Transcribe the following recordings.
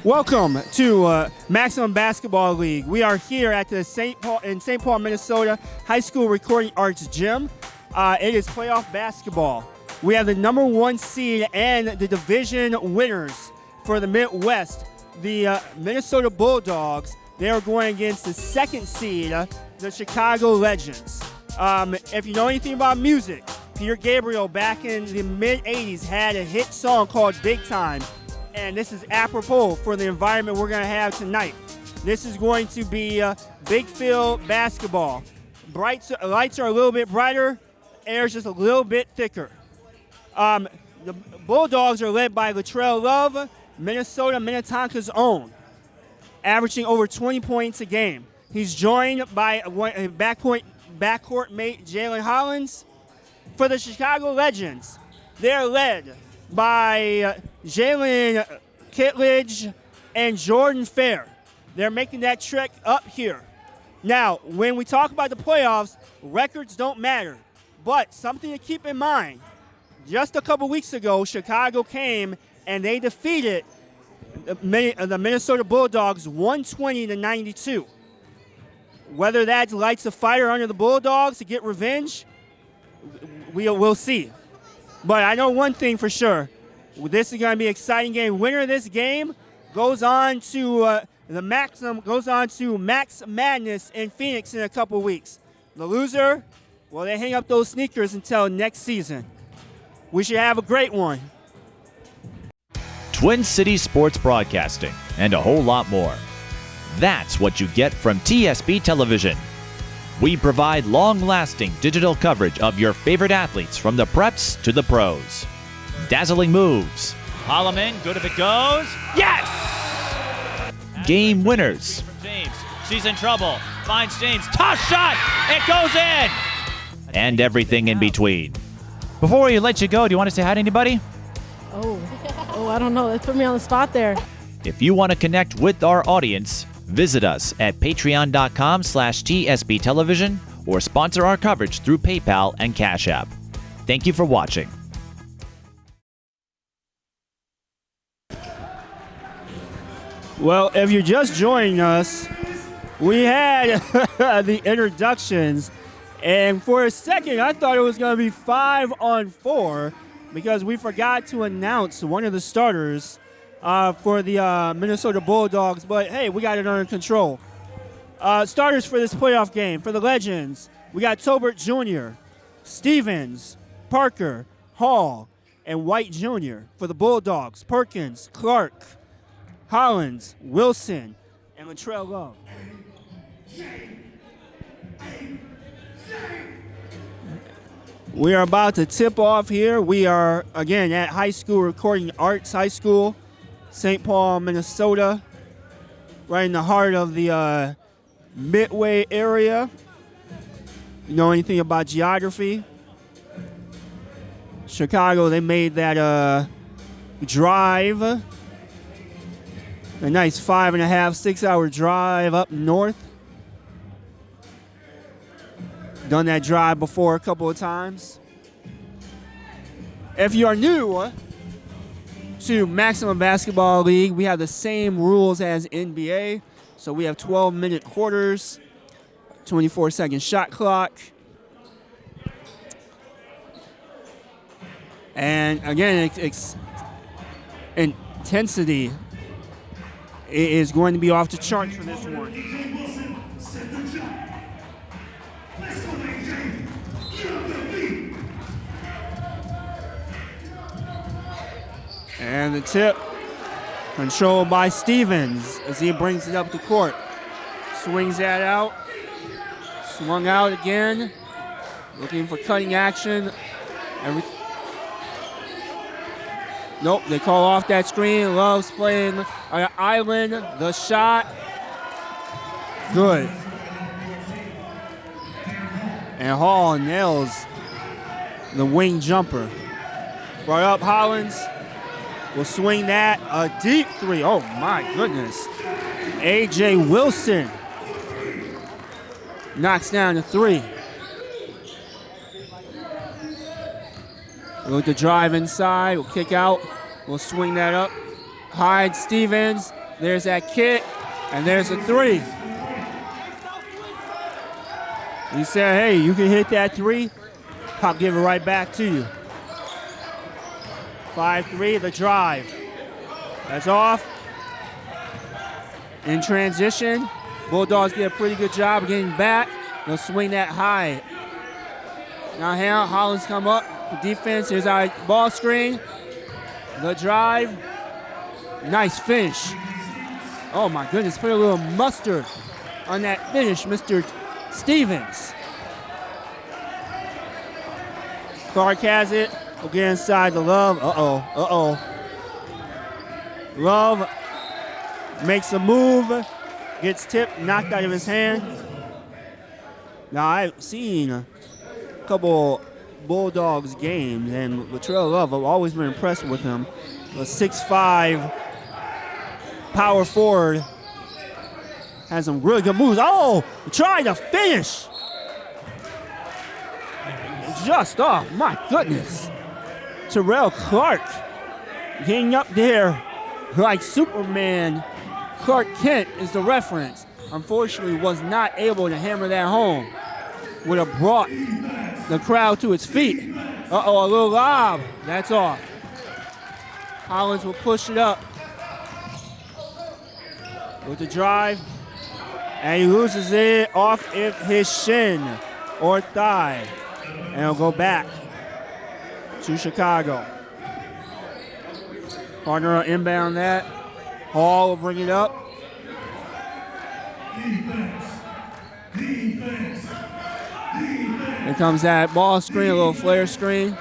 Welcome to Maximum Basketball League. We are here at the St. Paul, Minnesota High School Recording Arts Gym. It is playoff basketball. We have the number 1 seed and the division winners for the Midwest, the Minnesota Bulldogs. They are going against the 2nd seed, the Chicago Legends. If you know anything about music, Peter Gabriel back in the mid-'80s had a hit song called Big Time. And this is apropos for the environment we're going to have tonight. This is going to be big field basketball. Lights are a little bit brighter, air's just a little bit thicker. The Bulldogs are led by Latrell Love, Minnetonka's own, averaging over 20 points a game. He's joined by a backcourt mate, Jalen Hollins. For the Chicago Legends, they're led by Jalen Kittledge and Jordan Fair. They're making that trek up here. Now, when we talk about the playoffs, records don't matter. But something to keep in mind, just a couple weeks ago, Chicago came and they defeated the Minnesota Bulldogs 120-92. Whether that lights a fire under the Bulldogs to get revenge, we'll see. But I know one thing for sure. This is going to be an exciting game. Winner of this game goes on to Max Madness in Phoenix in a couple weeks. The loser, well, they hang up those sneakers until next season. We should have a great one. Twin Cities Sports Broadcasting and a whole lot more. That's what you get from TSB Television. We provide long-lasting digital coverage of your favorite athletes from the preps to the pros. Dazzling moves. Holloman, good if it goes. Yes! Game winners. James, she's in trouble. Finds James, toss shot, it goes in! And everything in between. Before we let you go, do you want to say hi to anybody? Oh, I don't know. That put me on the spot there. If you want to connect with our audience, visit us at patreon.com/TSB Television or sponsor our coverage through PayPal and Cash App. Thank you for watching. Well, if you're just joining us, we had the introductions, and for a second I thought it was going to be 5-on-4 because we forgot to announce one of the starters for the Minnesota Bulldogs, but hey, we got it under control. Starters for this playoff game, for the Legends, we got Tolbert Jr., Stevens, Parker, Hall, and White Jr. For the Bulldogs, Perkins, Clark, Hollins, Wilson, and Latrell Love. We are about to tip off here. We are, again, at High School Recording Arts High School, St. Paul, Minnesota, right in the heart of the Midway area. You know anything about geography? Chicago, they made that drive, a nice 5.5, 6-hour drive up north. Done that drive before a couple of times. If you are new to Maximum Basketball League, we have the same rules as NBA. So we have 12-minute quarters, 24-second shot clock. And again, intensity is going to be off the charts for this one. And the tip, controlled by Stevens as he brings it up the court. Swings that out. Swung out again. Looking for cutting action. Nope, they call off that screen. Love's playing island. The shot. Good. And Hall nails the wing jumper. Brought up Hollins. Will swing that. A deep three. Oh, my goodness. A.J. Wilson knocks down the three. Look to drive inside. We'll kick out. We'll swing that up. Hyde Stevens. There's that kick, and there's a three. He said, hey, you can hit that three. Pop give it right back to you. 5-3, the drive. That's off. In transition, Bulldogs get a pretty good job of getting back. They'll swing that high. Now Hollins come up. The defense, here's our ball screen. The drive. Nice finish. Oh my goodness, put a little mustard on that finish, Mr. Stevens. Clark has it. We'll get inside the Love. Love makes a move. Gets tipped, knocked out of his hand. Now, I've seen a couple Bulldogs games, and Latrell Love, I've always been impressed with him. A 6'5" power forward. Has some really good moves. Oh, trying to finish. Just off, my goodness. Terrell Clark getting up there like Superman. Clark Kent is the reference. Unfortunately, was not able to hammer that home. Would have brought the crowd to its feet. Uh-oh, a little lob. That's off. Hollins will push it up with the drive. And he loses it off his shin or thigh. And he'll go back to Chicago. Partner will inbound that. Hall will bring it up. Here comes that ball screen, a little flare screen.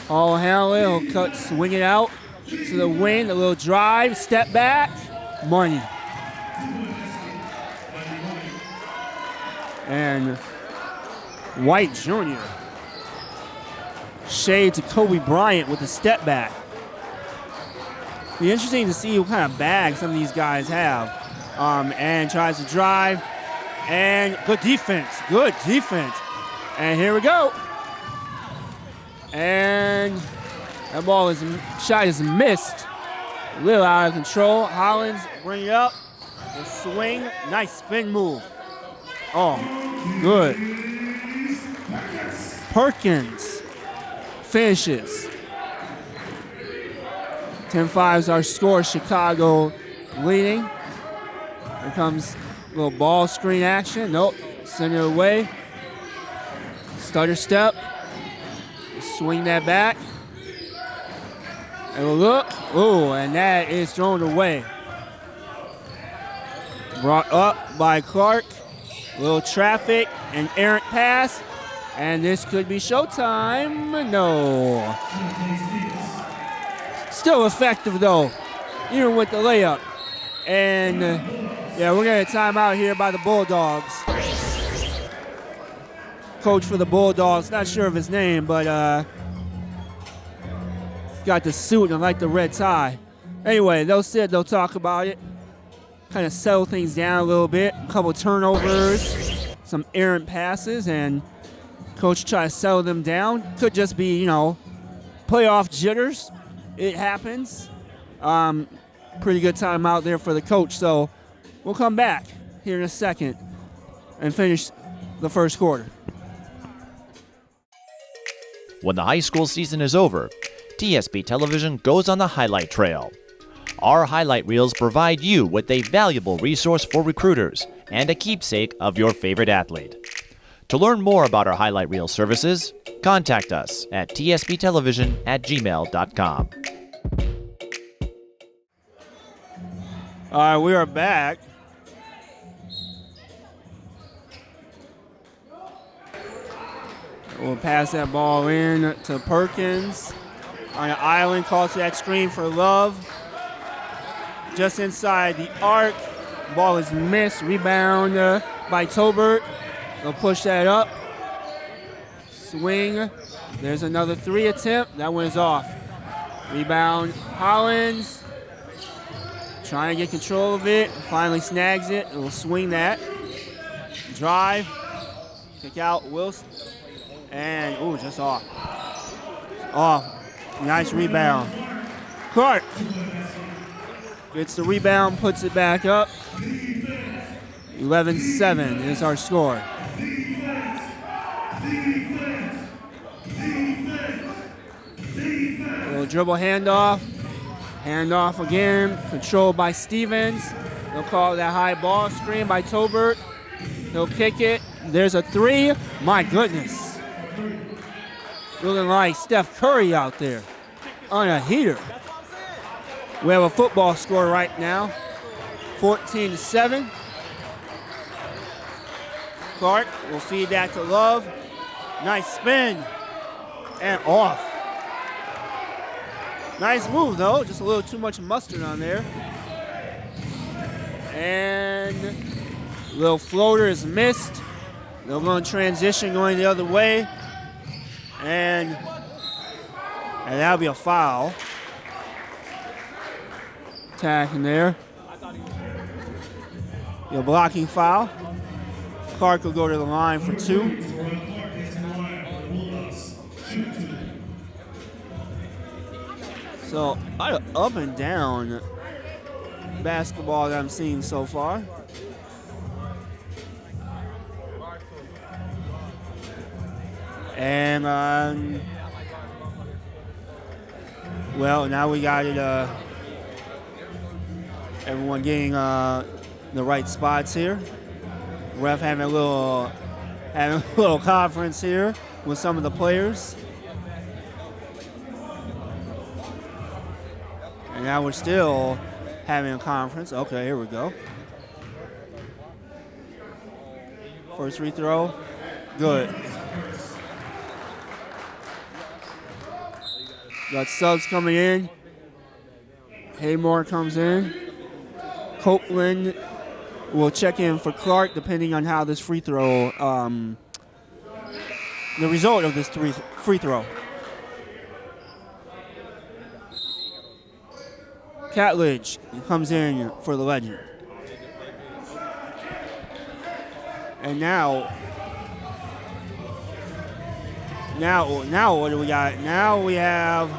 Hall will handle it. He'll cut, swing it out to the wing. A little drive, step back, money. And White Jr. Shade to Kobe Bryant with a step back. Be interesting to see what kind of bag some of these guys have. And tries to drive. And good defense. Good defense. And here we go. And that shot is missed. A little out of control. Hollins bring it up. The swing. Nice spin move. Oh, good. Perkins finishes. 10-5 is our score. Chicago leading. Here comes a little ball screen action. Nope. Send it away. Stutter step. Swing that back. And we'll look. Oh, and that is thrown away. Brought up by Clark. A little traffic, an errant pass. And this could be showtime. No. Still effective, though, even with the layup. And, yeah, we're getting a timeout here by the Bulldogs. Coach for the Bulldogs, not sure of his name, but got the suit and I like the red tie. Anyway, they'll talk about it, kind of settle things down a little bit. A couple turnovers, some errant passes, and coach try to settle them down. Could just be, playoff jitters. It happens. Pretty good time out there for the coach. So we'll come back here in a second and finish the first quarter. When the high school season is over, TSP Television goes on the highlight trail. Our highlight reels provide you with a valuable resource for recruiters and a keepsake of your favorite athlete. To learn more about our highlight reel services, contact us at tsptelevision@gmail.com. All right, we are back. We'll pass that ball in to Perkins. On an island, calls to that screen for Love. Just inside the arc. Ball is missed. Rebound by Tolbert. They'll push that up. Swing. There's another three attempt. That one is off. Rebound, Hollins. Trying to get control of it. Finally snags it. And we'll swing that. Drive. Kick out, Wilson. And, ooh, just off. Off. Nice rebound. Clark. gets the rebound, puts it back up. 11-7 is our score. Little dribble handoff. Handoff again, controlled by Stevens. They'll call that high ball screen by Tolbert. He'll kick it. There's a three. My goodness. Looking like Steph Curry out there on a heater. We have a football score right now, 14-7. Clark will feed that to Love. Nice spin and off. Nice move though, just a little too much mustard on there. And little floater is missed. They're going to transition going the other way. And that'll be a foul. Attacking there. Your blocking foul. Clark will go to the line for 2. So, up and down basketball that I'm seeing so far. And, well, now we got it, everyone getting the right spots here. Ref having a little conference here with some of the players. And now we're still having a conference. Okay, here we go. First free throw, good. Got subs coming in. Haymore comes in. Copeland will check in for Clark depending on how this free throw, the result of this free throw. Catledge comes in for the Legend. And now what do we got? Now we have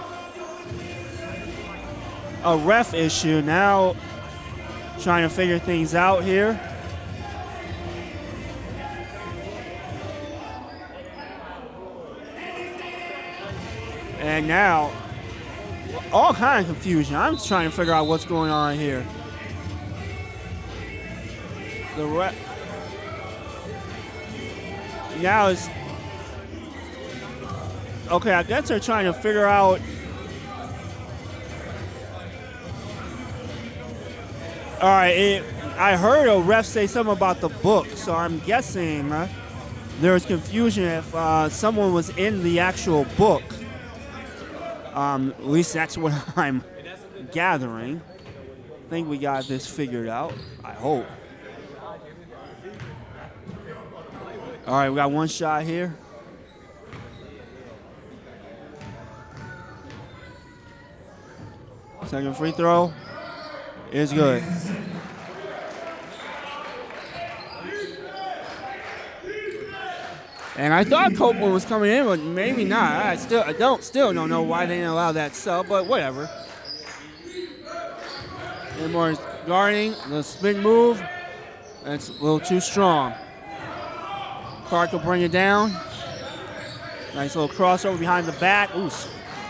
a ref issue. Now trying to figure things out here. And now all kind of confusion. I'm just trying to figure out what's going on here. The ref now is okay. I guess they're trying to figure out. All right, I heard a ref say something about the book, so I'm guessing there was confusion if someone was in the actual book. At least that's what I'm gathering. I think we got this figured out, I hope. All right, we got one shot here. Second free throw is good. And I thought Copeland was coming in, but maybe not. I still don't know why they didn't allow that sub, but whatever. More guarding, the spin move. That's a little too strong. Clark will bring it down. Nice little crossover behind the back. Ooh,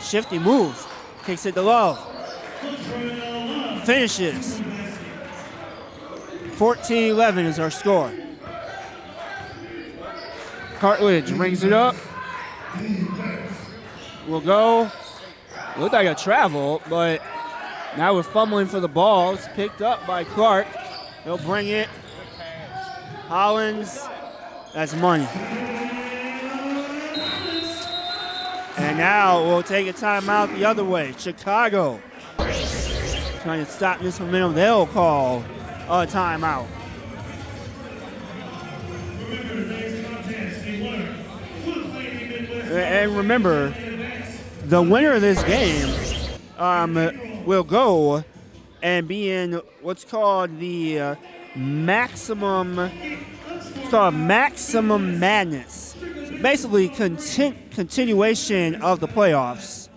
shifty moves. Kicks it to Love. Finishes. 14-11 is our score. Cartledge rings it up. We'll go. Looked like a travel, but now we're fumbling for the ball. It's picked up by Clark. He'll bring it. Hollins. That's money. And now we'll take a timeout the other way. Chicago trying to stop this momentum. They'll call a timeout. And remember, the winner of this game will go and be in what's called the maximum madness. So basically, continuation of the playoffs.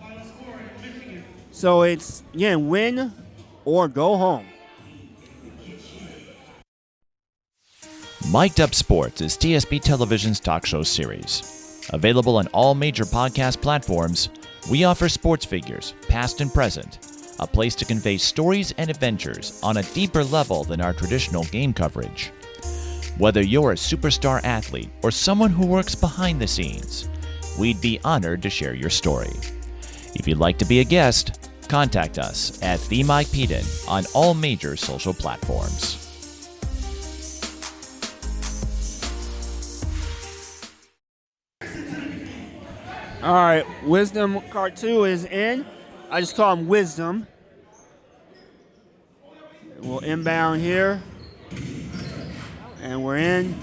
So it's, again, win or go home. Mic'd Up Sports is TSB Television's talk show series. Available on all major podcast platforms, we offer sports figures, past and present, a place to convey stories and adventures on a deeper level than our traditional game coverage. Whether you're a superstar athlete or someone who works behind the scenes, we'd be honored to share your story. If you'd like to be a guest, contact us at The Mike Peden on all major social platforms. All right, Wisdom card 2 is in. I just call him Wisdom. We'll inbound here. And we're in.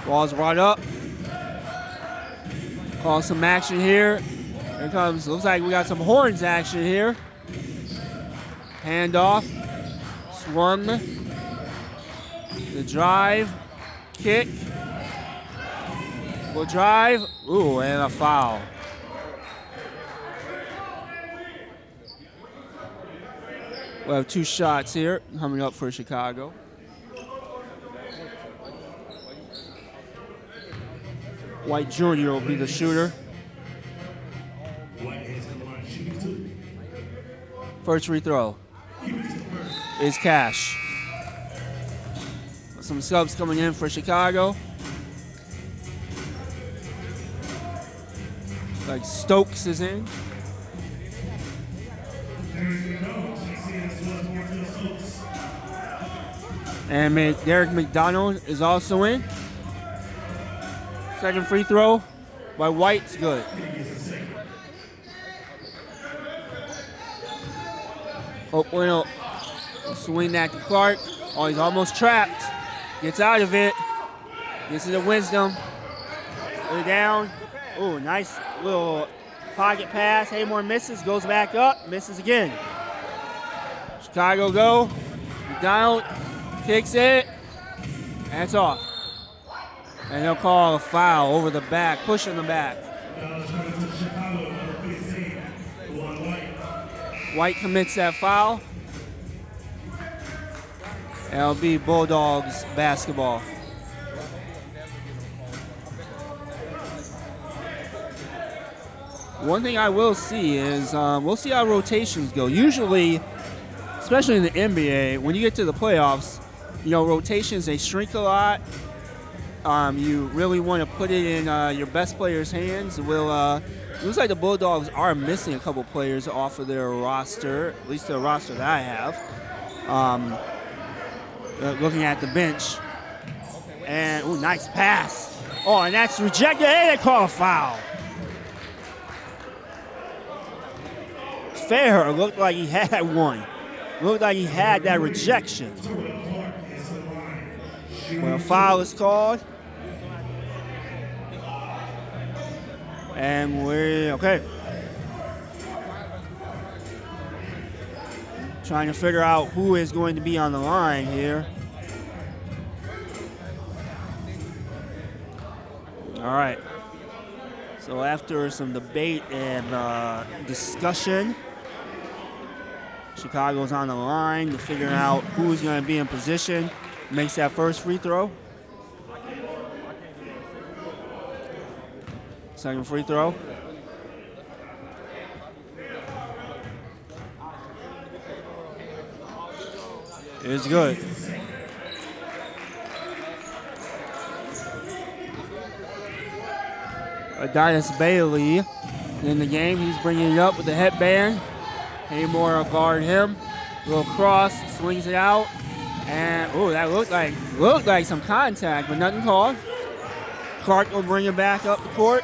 Ball's brought up. Call some action here. Here comes, looks like we got some horns action here. Handoff. Swung. The drive. Kick. We'll drive. Ooh, and a foul. We'll have 2 shots here coming up for Chicago. White Jr. will be the shooter. First free throw is Cash. Some subs coming in for Chicago. Like Stokes is in. And Derek McDonald is also in. Second free throw by White's good. Bueno swing that to Clark. Oh, he's almost trapped. Gets out of it. Gets to the Wisdom. Put it down. Oh, nice little pocket pass. Haymore misses, goes back up, misses again. Chicago go. McDonald kicks it. And it's off. And they'll call a foul over the back, pushing the back. White commits that foul. It'll be Bulldogs basketball. One thing I will see is we'll see how rotations go. Usually, especially in the NBA, when you get to the playoffs, rotations, they shrink a lot. You really want to put it in your best players' hands. Looks like the Bulldogs are missing a couple players off of their roster, at least the roster that I have. Looking at the bench. And, ooh, nice pass. Oh, and that's rejected, and they call a foul. Fair looked like he had one. Looked like he had that rejection. Well, foul is called. And we're okay. Trying to figure out who is going to be on the line here. All right. So after some debate and discussion, Chicago's on the line to figure out who's going to be in position. Makes that first free throw. Second free throw. It's good. Adonis Bailey in the game. He's bringing it up with the headband. Haymore will guard him. Little cross, swings it out. And, oh, that looked like some contact, but nothing called. Clark will bring it back up the court.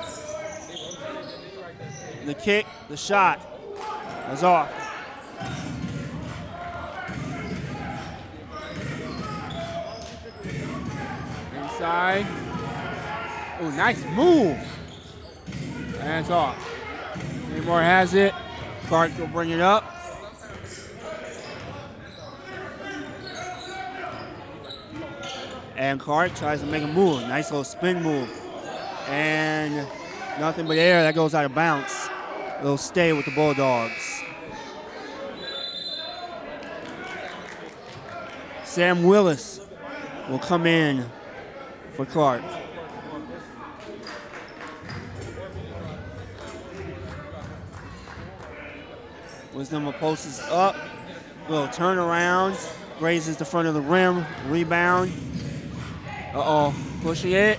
The kick, the shot. That's off. Inside. Oh, nice move. And it's off. Haymore has it. Clark will bring it up. And Clark tries to make a move. Nice little spin move. And nothing but air. That goes out of bounds. They'll stay with the Bulldogs. Sam Willis will come in for Clark. Wisdom will post this up. Little turnaround. Grazes the front of the rim. Rebound. Uh-oh. Pushing it.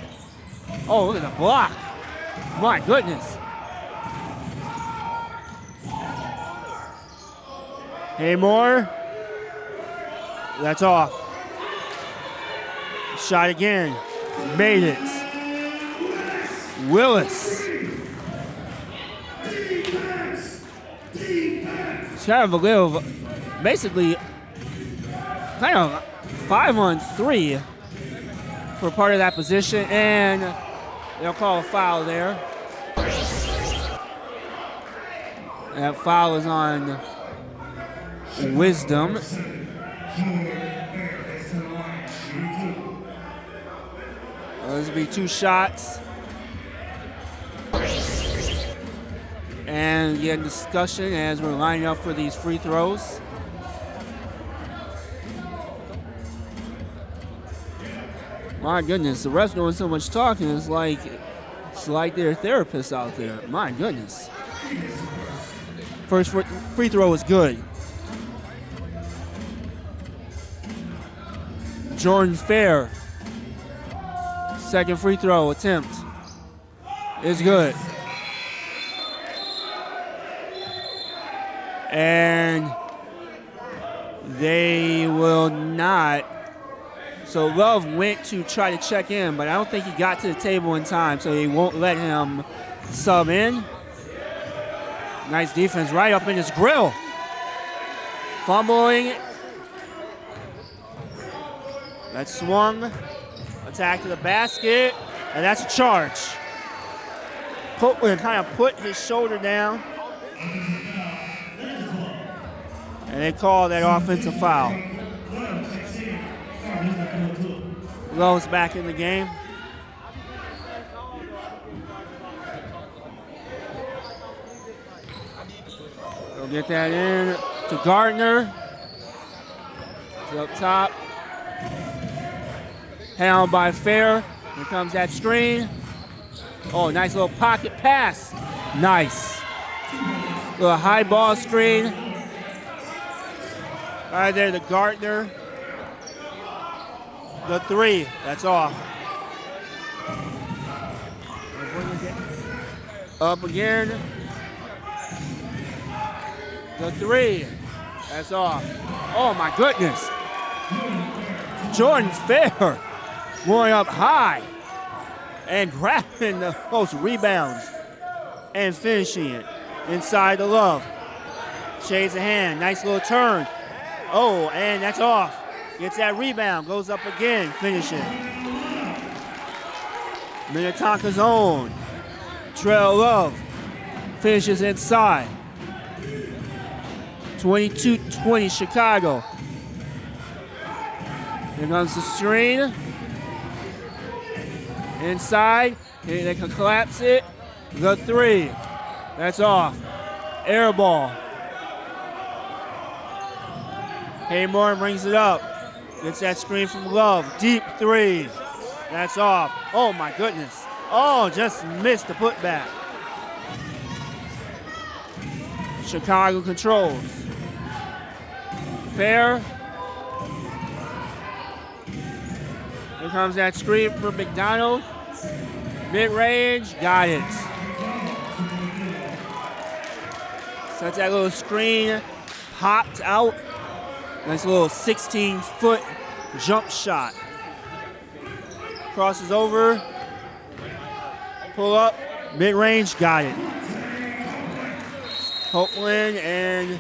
Oh, look at the block. My goodness. Haymore. That's off. Shot again. Made it. Willis. It's kind of a little, basically, kind of 5-on-3 for part of that position, and they'll call a foul there. That foul is on Wisdom. This will be 2 shots. And get discussion as we're lining up for these free throws. My goodness, the refs doing so much talking. It's like they're therapists out there. My goodness. First free throw is good. Jordan Fair. Second free throw attempt is good. And they will not. So Love went to try to check in, but I don't think he got to the table in time, so they won't let him sub in. Nice defense right up in his grill. Fumbling. That swung. Attack to the basket, and that's a charge. Copeland kind of put his shoulder down. And they call that offensive foul. Love's back in the game. They'll get that in to Gardner. He's up top. Handled by Fair. Here comes that screen. Oh, nice little pocket pass. Nice. Little high ball screen. Right there to Gardner. The 3, that's off. Up again. The 3, that's off. Oh my goodness. Jordan Fair going up high and grabbing those rebounds and finishing it inside the Love. Shades of hand, nice little turn. Oh, and that's off. Gets that rebound, goes up again, finishing. Minnetonka's own. Trail Love finishes inside. 22-20 Chicago. Here comes the screen. Inside, they can collapse it. The 3, that's off. Air ball. Haymore brings it up. Gets that screen from Love. Deep 3. That's off. Oh my goodness. Oh, just missed the putback. Chicago controls. Fair. Here comes that screen for McDonald. Mid-range, got it. Sets that little screen, popped out. Nice little 16-foot jump shot. Crosses over, pull up, mid-range, got it. Copeland, and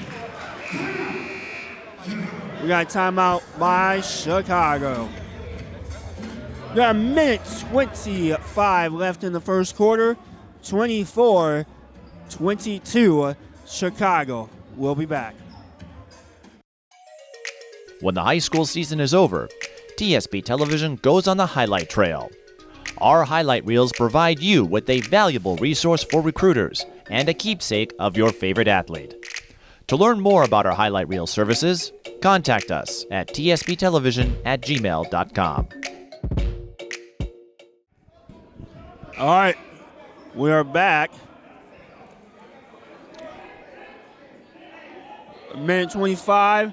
we got a timeout by Chicago. We got a minute 25 left in the first quarter. 24-22 Chicago. We'll be back. When the high school season is over, TSP Television goes on the highlight trail. Our highlight reels provide you with a valuable resource for recruiters and a keepsake of your favorite athlete. To learn more about our highlight reel services, contact us at tsbtelevision@gmail.com. All right, we are back. A minute 25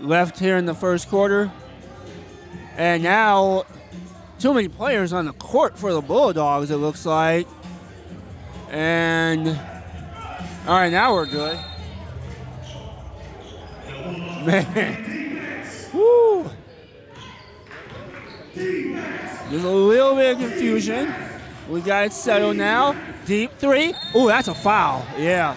left here in the first quarter. And now, too many players on the court for the Bulldogs, it looks like. And, all right, now we're good. Man. Woo. There's a little bit of confusion. We got it settled now. Deep three. Oh, that's a foul. Yeah.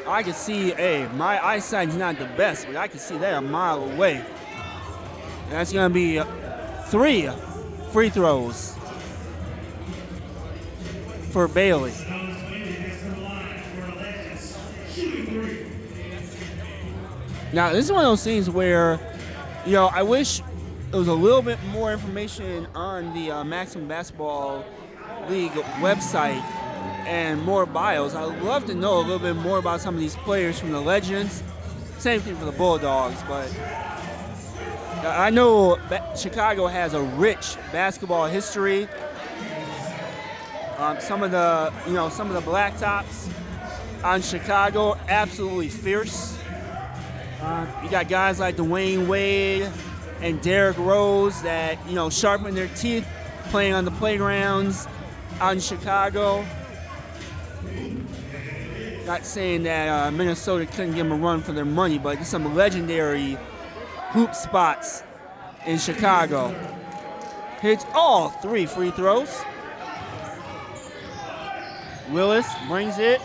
I can see, hey, my eyesight's not the best, but I can see that a mile away. That's going to be 3 free throws for Bailey. Now, this is one of those things where, you know, I wish there was a little bit more information on the Maximum Basketball League website and more bios. I'd love to know a little bit more about some of these players from the Legends. Same thing for the Bulldogs, but I know Chicago has a rich basketball history. Some of the blacktops on Chicago, absolutely fierce. You got guys like Dwayne Wade and Derrick Rose that, you know, sharpen their teeth playing on the playgrounds out in Chicago. Not saying that Minnesota couldn't give them a run for their money, but there's some legendary hoop spots in Chicago. Hits all 3 free throws. Willis brings it.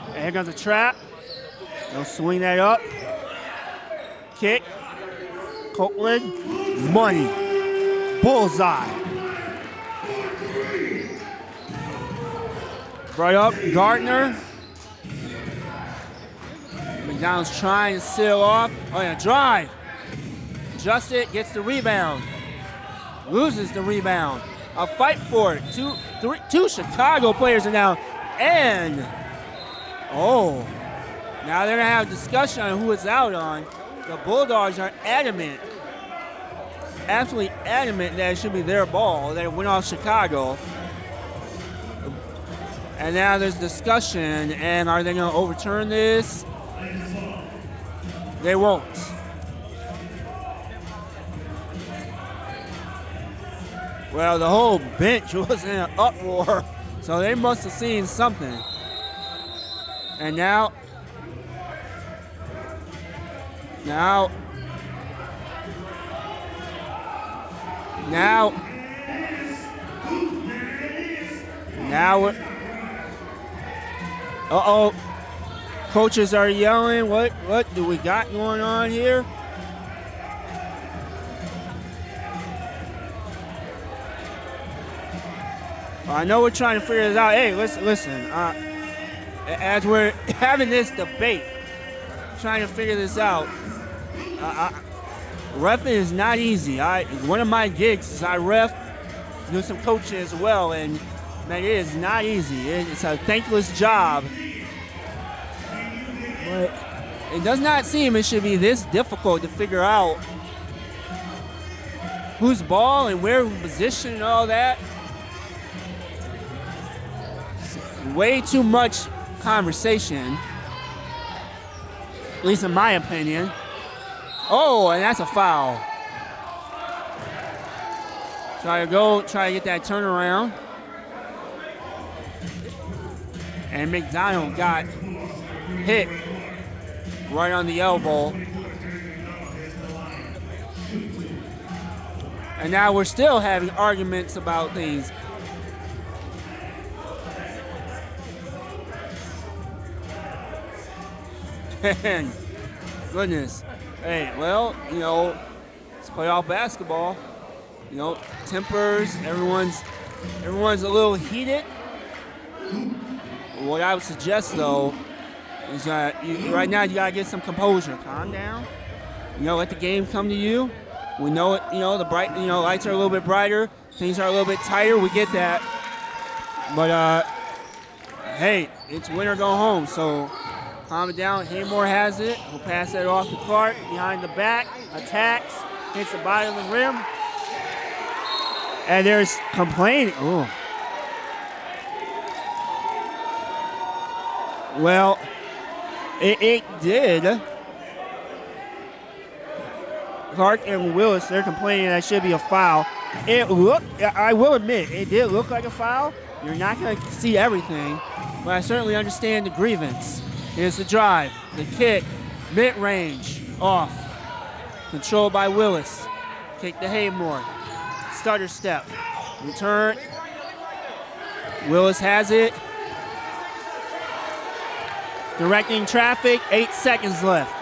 And here comes a trap. They'll swing that up. Kick. Copeland. Money. Bullseye. Right up. Gardner. McDonald's trying to seal off. Oh, yeah, drive. Just it, gets the rebound. Loses the rebound. A fight for it. Two Chicago players are down. And, now they're going to have a discussion on who it's out on. The Bulldogs are adamant, absolutely adamant that it should be their ball, that it went off Chicago. And now there's discussion, and are they going to overturn this? They won't. Well, the whole bench was in an uproar, so they must have seen something. And now, uh-oh. Coaches are yelling. What do we got going on here? I know we're trying to figure this out. Hey, listen. As we're having this debate, trying to figure this out, reffing is not easy. One of my gigs is I ref, do some coaching as well, and man, it is not easy. It's a thankless job. But it does not seem it should be this difficult to figure out whose ball and where position and all that. Way too much conversation, at least in my opinion. Oh, and that's a foul. Try to get that turnaround. And McDonald got hit right on the elbow. And now we're still having arguments about things. Goodness. Hey, well, you know, it's playoff basketball. You know, tempers, everyone's a little heated. What I would suggest, though, is right now you got to get some composure. Calm down. You know, let the game come to you. We know it, lights are a little bit brighter, things are a little bit tighter, we get that. But, hey, it's win or go home, so calm it down. Haymore has it. He'll pass that off to Clark, behind the back, attacks, hits the bottom of the rim. And there's complaining. Ooh. Well, it did. Clark and Willis, they're complaining that should be a foul. I will admit, it did look like a foul. You're not going to see everything, but I certainly understand the grievance. Here's the drive, the kick, mid-range, off. Controlled by Willis. Kick to Haymore. Stutter step. Return. Willis has it. Directing traffic, 8 seconds left.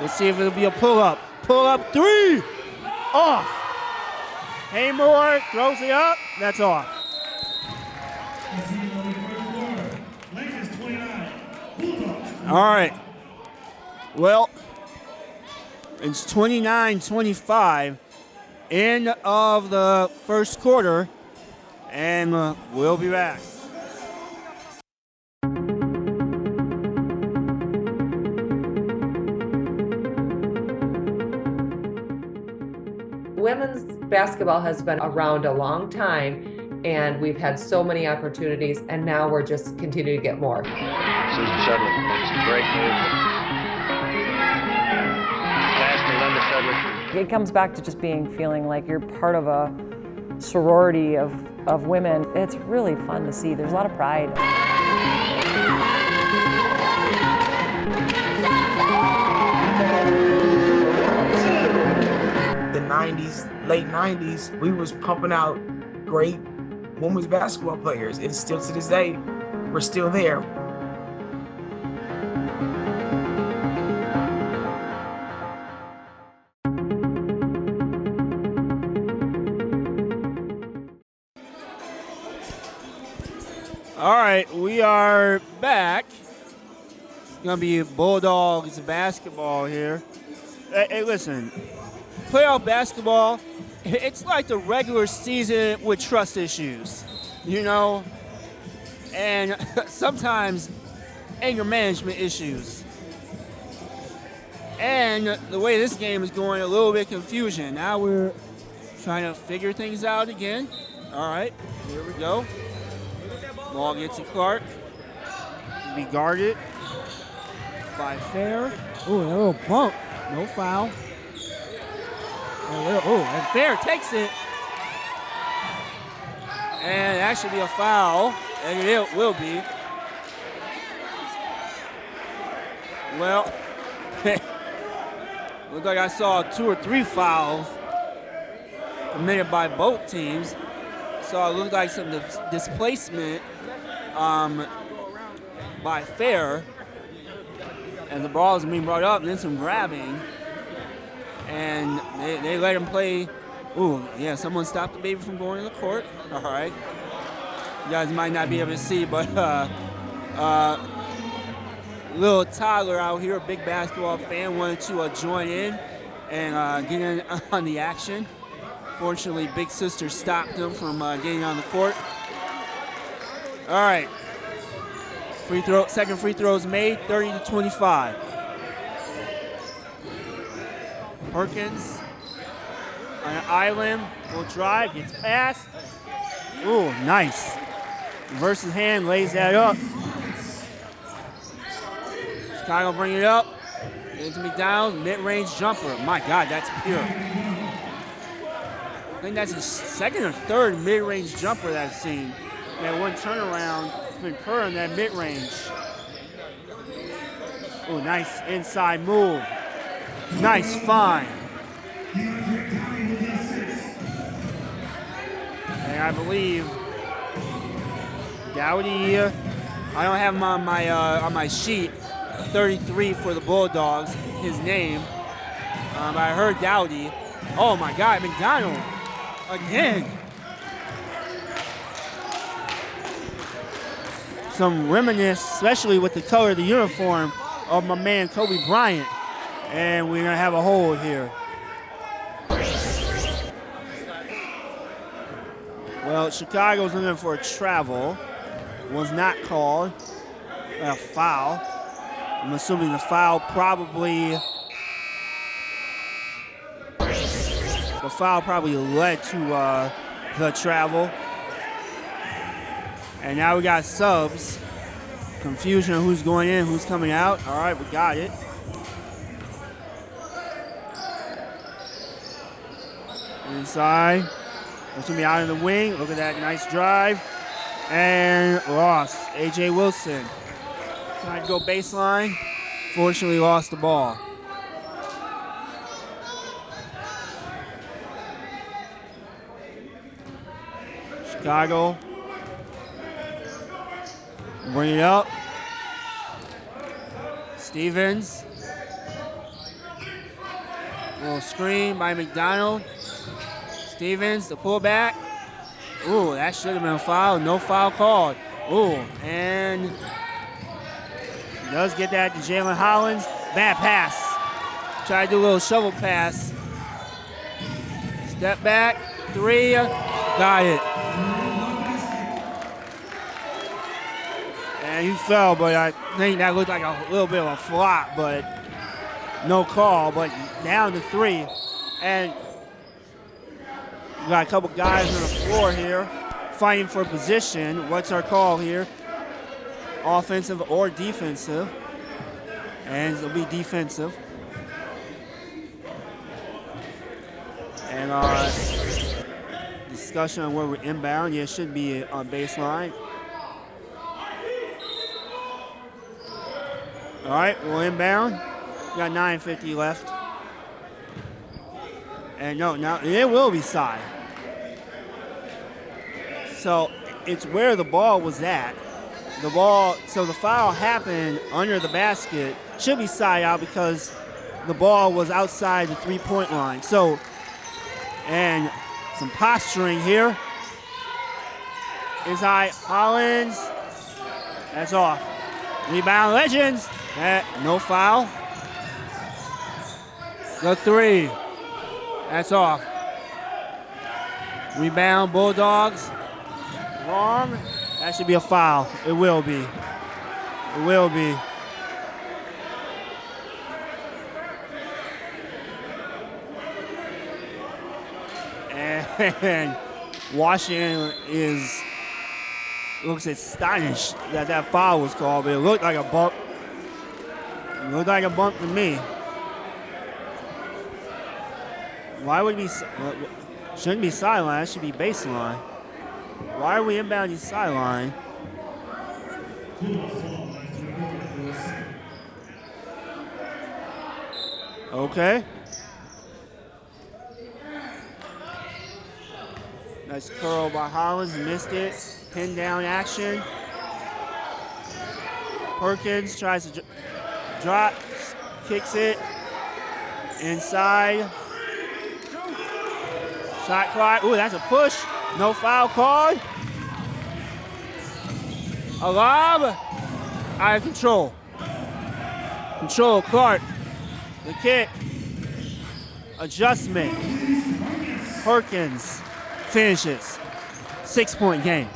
Let's see if it'll be a pull-up. Pull-up 3. Off. Haymore throws it up. That's off. All right. Well, it's 29-25. End of the first quarter, and we'll be back. Women's basketball has been around a long time, and we've had so many opportunities, and now we're just continuing to get more. Susan Shudley makes a great move. Pass to Linda Shudley. It comes back to just feeling like you're part of a sorority of women. It's really fun to see. There's a lot of pride. The 90s, late 90s, we was pumping out great women's basketball players. And still to this day, we're still there. All right, we are back. It's going to be Bulldogs basketball here. Hey, listen, playoff basketball, it's like the regular season with trust issues, and sometimes anger management issues. And the way this game is going, a little bit confusion. Now we're trying to figure things out again. All right, here we go. Ball gets to Clark. Be guarded by Fair. Ooh, a little bump. No foul. And Fair takes it. And that should be a foul. And it will be. Well, looked like I saw 2 or 3 fouls committed by both teams. So it looked like some displacement by Fair, and the ball is being brought up, and then some grabbing, and they let him play. Ooh, yeah, someone stopped the baby from going to the court. All right. You guys might not be able to see, but little Tyler out here, a big basketball fan, wanted to join in and get in on the action. Fortunately, Big Sister stopped him from getting on the court. All right. Second free throw is made, 30-25. Perkins on an island, will drive, gets past. Ooh, nice. Versus hand, lays that up. Chicago bring it up. Into McDonald, mid-range jumper. My God, that's pure. I think that's his second or third mid-range jumper that I've seen. That one turnaround, it's been purr in that mid-range. Oh, nice inside move. Nice find. And I believe Dowdy, I don't have him on my sheet, 33 for the Bulldogs, his name. But I heard Dowdy. Oh my God, McDonald again. Some reminisce, especially with the color of the uniform, of my man Kobe Bryant. And we're gonna have a hold here. Well, Chicago's looking for a travel. Was not called. A foul. I'm assuming the foul probably led to the travel. And now we got subs. Confusion of who's going in, who's coming out. All right, we got it. Inside. That's going to be out of the wing. Look at that nice drive. And lost. A.J. Wilson tried to go baseline. Fortunately lost the ball. Chicago. Bring it up. Stevens. Little screen by McDonald. Stevens, the pullback. Ooh, that should have been a foul. No foul called. Ooh, and does get that to Jalen Hollins. Bad pass. Try to do a little shovel pass. Step back. 3. Got it. And he fell, but I think that looked like a little bit of a flop, but no call. But down to 3. And we got a couple guys on the floor here fighting for position. What's our call here? Offensive or defensive? And it'll be defensive. And discussion on where we're inbound. Yeah, it should be on baseline. All right, we'll inbound. We got 9:50 left. And no, now it will be side. So it's where the ball was at. So the foul happened under the basket. Should be side out because the ball was outside the 3-point line. So, and some posturing here. Inside Hollins. That's off. Rebound Legends. No foul. The 3. That's off. Rebound Bulldogs. Wrong. That should be a foul. It will be. It will be. And Washington looks astonished that foul was called, but it looked like a bump. It looked like a bump to me. Why would it be? Shouldn't be sideline. It should be baseline. Why are we inbounding sideline? Okay. Nice curl by Hollins. Missed it. Pin down action. Perkins tries to drop. Kicks it. Inside. Shot clock. Ooh, that's a push. No foul called. A lob. Out of control. Control, Clark. The kick. Adjustment. Perkins finishes. 6-point game.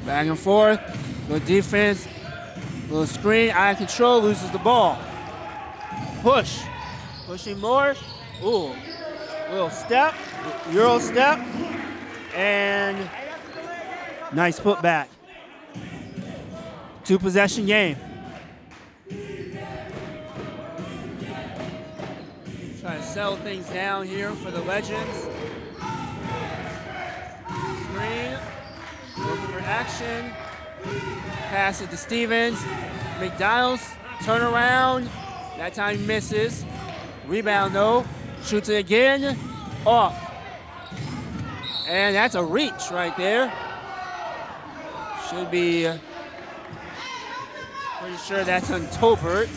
Back and forth. Good defense. Little screen. Out of control. Loses the ball. Push. Pushing more. Ooh. Little step. Euro step. And nice putback. 2-possession game. Trying to settle things down here for the Legends. Screen. Looking for action. Pass it to Stevens. McDonald's. Turn around. That time he misses. Rebound though. Shoots it again. Off. And that's a reach right there. Should be pretty sure that's on Tobert.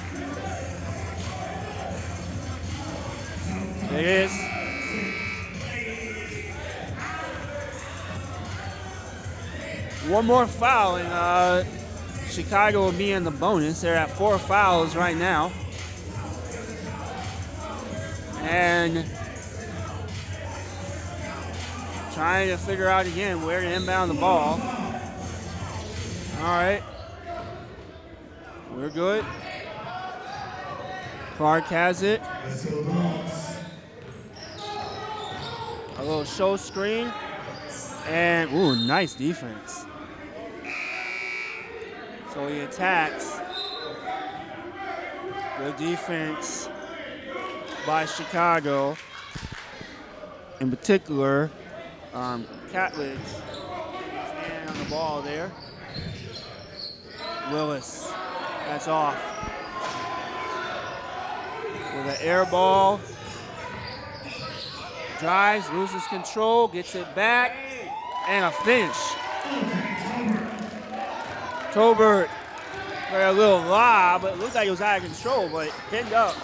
It is. One more foul and Chicago will be in the bonus. They're at 4 fouls right now. And trying to figure out again where to inbound the ball. All right. We're good. Clark has it. A little show screen. And, ooh, nice defense. So he attacks. Good defense by Chicago. In particular, Catledge, his hand on the ball there. Willis, that's off. With an air ball. Drives, loses control, gets it back, and a finish. Tolbert for a little lob, but it looked like it was out of control, but it ended up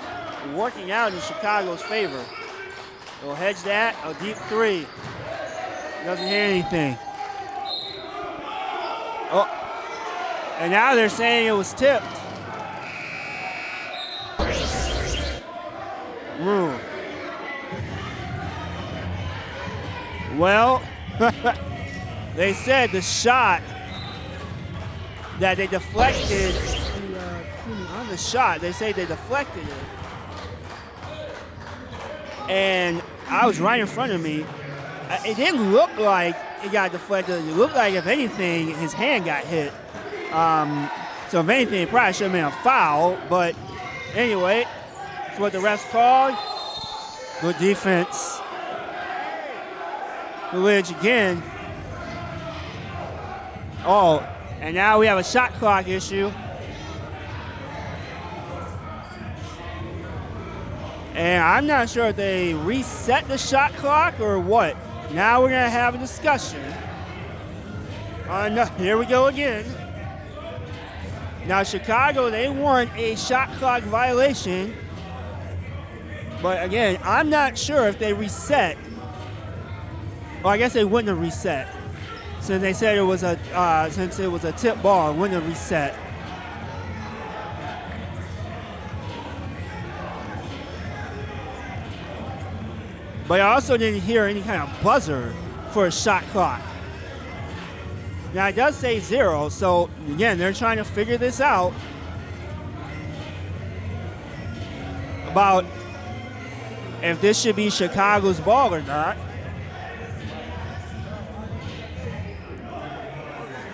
working out in Chicago's favor. They'll hedge that, a deep three. Doesn't hear anything. Oh, and now they're saying it was tipped. Well, they said the shot that they deflected on the shot, they say they deflected it. And I was right in front of me. It didn't look like it got deflected. It looked like, if anything, his hand got hit. So if anything, it probably should have been a foul. But anyway, that's what the refs called. Good defense. Lidge again. Oh, and now we have a shot clock issue. And I'm not sure if they reset the shot clock or what. Now we're going to have a discussion. No, here we go again. Now Chicago, they want a shot clock violation. But again, I'm not sure if they reset. Well, I guess they wouldn't have reset. Since they said it was a tip ball, it wouldn't have reset. But I also didn't hear any kind of buzzer for a shot clock. Now it does say 0, so again, they're trying to figure this out about if this should be Chicago's ball or not.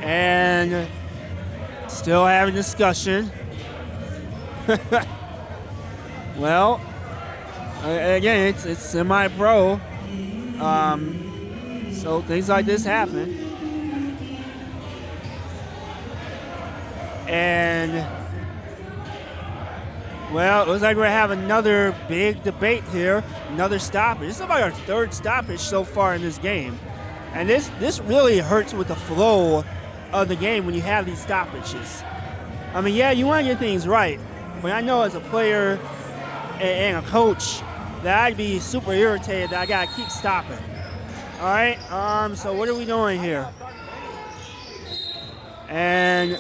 And still having discussion. Well, again, it's semi-pro, so things like this happen. And, well, it looks like we're having another big debate here, another stoppage. This is about our third stoppage so far in this game. And this really hurts with the flow of the game when you have these stoppages. I mean, yeah, you want to get things right, but I know as a player and a coach that I'd be super irritated that I gotta keep stopping. All right, so what are we doing here? And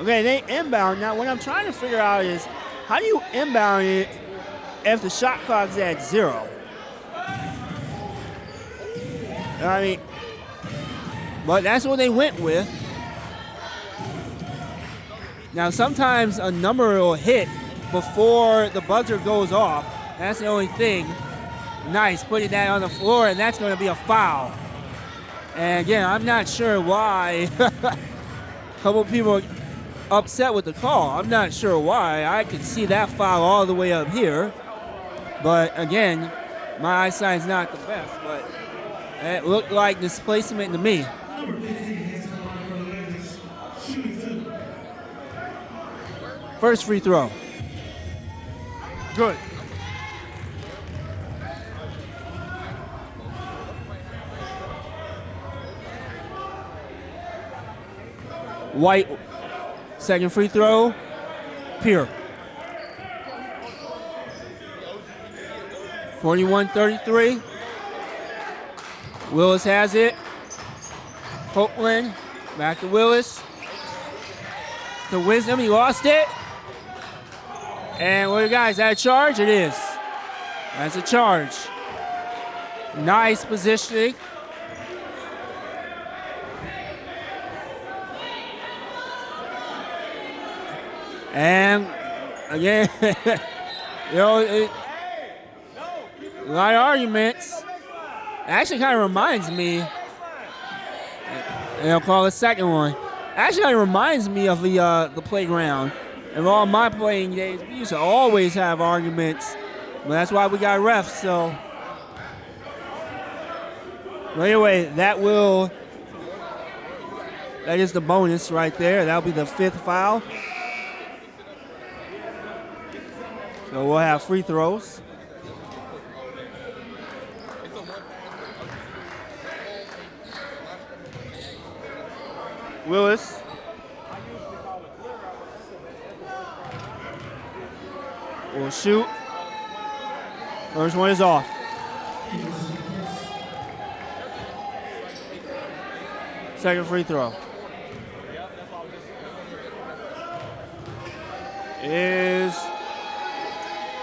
okay, they inbound. Now what I'm trying to figure out is how do you inbound it if the shot clock's at 0? I mean, but that's what they went with. Now sometimes a number will hit before the buzzer goes off. That's the only thing. Nice, putting that on the floor, and that's going to be a foul. And again, I'm not sure why a couple people are upset with the call. I'm not sure why. I could see that foul all the way up here. But again, my eyesight's not the best, but it looked like displacement to me. First free throw. Good. White, second free throw. Pierre. 41-33. Willis has it. Copeland, back to Willis. To Wisdom, he lost it. And what do you got? Is that a charge? It is. That's a charge. Nice positioning. And again, a lot of arguments. Actually kind of reminds me, and I'll call the second one. Actually kind of reminds me of the playground. In all my playing days, we used to always have arguments. But that's why we got refs, so. But anyway, that is the bonus right there. That'll be the 5th foul. So we'll have free throws. Willis. Will shoot. First one is off. Second free throw. Is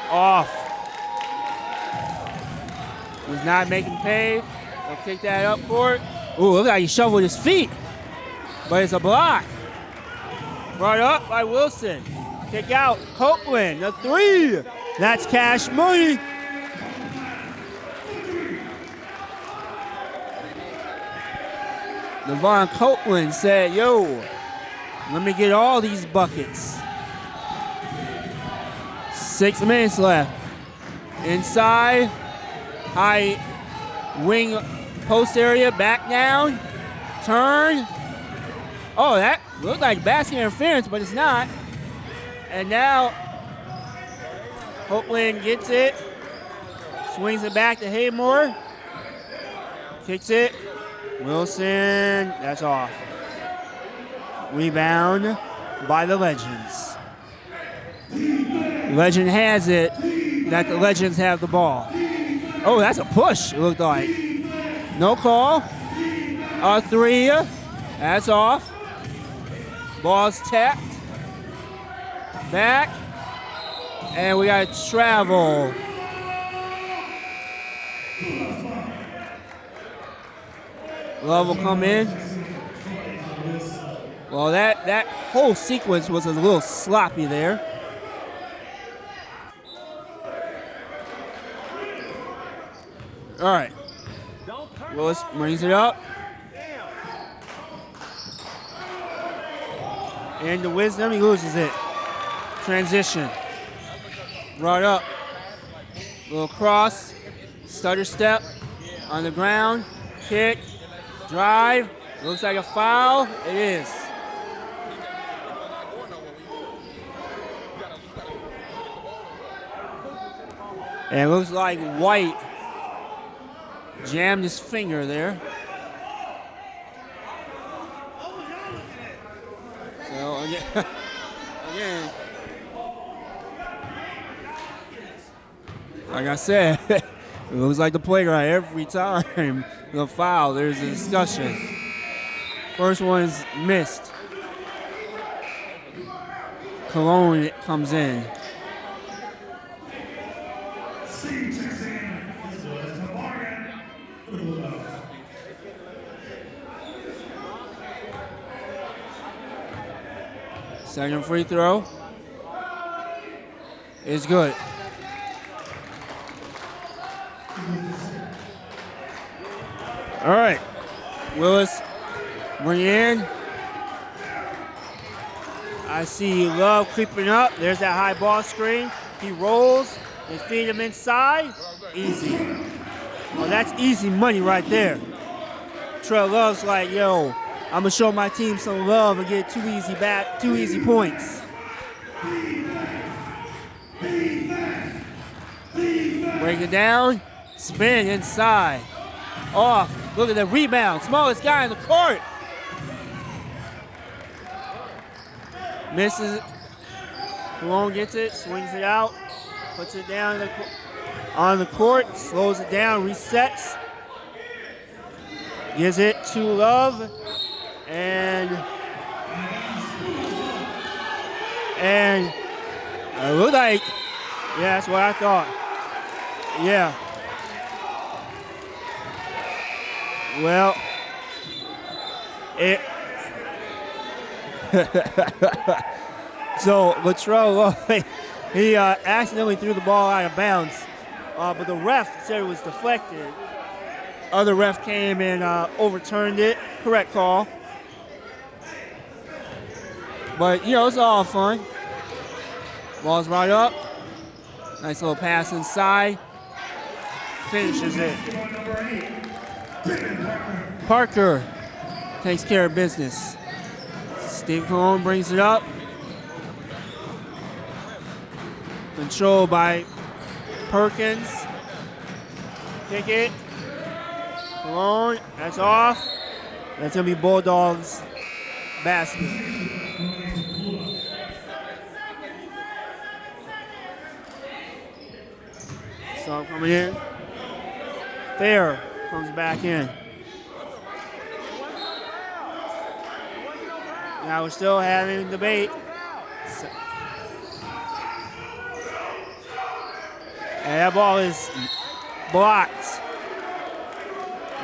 off. Was not making pay. They'll kick that up court. Ooh, look how he shoveled his feet. But it's a block. Brought up by Wilson. Kick out. Copeland, the 3. That's cash money. Devon Copeland said, yo, let me get all these buckets. 6 minutes left. Inside, high wing post area, back down, turn. Oh, that looked like basket interference, but it's not. And now, Copeland gets it, swings it back to Haymore, kicks it. Wilson, that's off. Rebound by the Legends. Legend has it that the Legends have the ball. Oh, that's a push, it looked like. No call. A 3, that's off. Ball's tapped. Back. And we got to travel. Love will come in. Well, that whole sequence was a little sloppy there. All right. Willis brings it up. Into Wisdom, he loses it. Transition. Brought up. Little cross. Stutter step. On the ground. Kick. Drive. Looks like a foul. It is. And it looks like White jammed his finger there. So again, like I said, it looks like the playground every time the foul, there's a discussion. First one is missed. Cologne comes in. Second free throw is good. All right, Willis, bring it in. I see Love creeping up. There's that high ball screen. He rolls. They feed him inside. Easy. Well, that's easy money right there. Trey Love's like, yo, I'm gonna show my team some love and get 2 easy points. Break it down, spin inside, off. Look at the rebound, smallest guy in the court. Misses it. Cologne gets it, swings it out, puts it down on the court, slows it down, resets, gives it to Love. And it looked like, yeah, that's what I thought. Yeah. Well, so Latrell, he accidentally threw the ball out of bounds, but the ref said it was deflected. Other ref came and overturned it. Correct call. But, it's all fun. Ball's right up. Nice little pass inside. Finishes it. Parker takes care of business. Steve Cologne brings it up. Controlled by Perkins. Kick it. Cologne, that's off. That's going to be Bulldogs basket. So coming in. Fair comes back in. Now we're still having a debate. And that ball is blocked.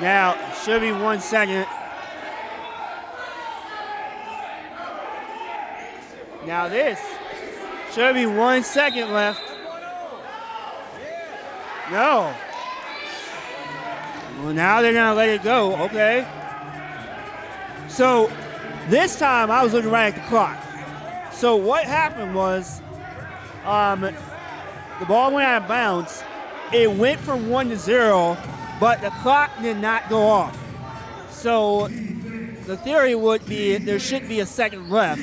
Now, should be 1 second. Now this should be 1 second left. No. Well, now they're going to let it go. Okay. So this time I was looking right at the clock. So what happened was the ball went out of bounds. It went from 1-0, but the clock did not go off. So the theory would be there should be a second left.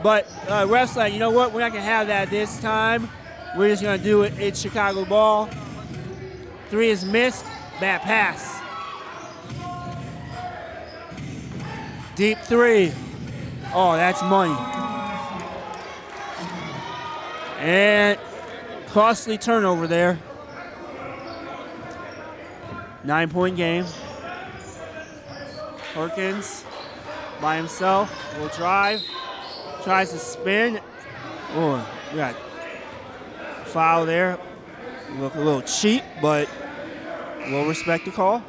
But ref's like, you know what? We're not going to have that this time. We're just going to do it. It's Chicago ball. 3 is missed. Bad pass. Deep 3. Oh, that's money. And costly turnover there. 9-point game. Perkins by himself will drive. Tries to spin. Oh, we got foul there. Look a little cheap, but we'll respect the call.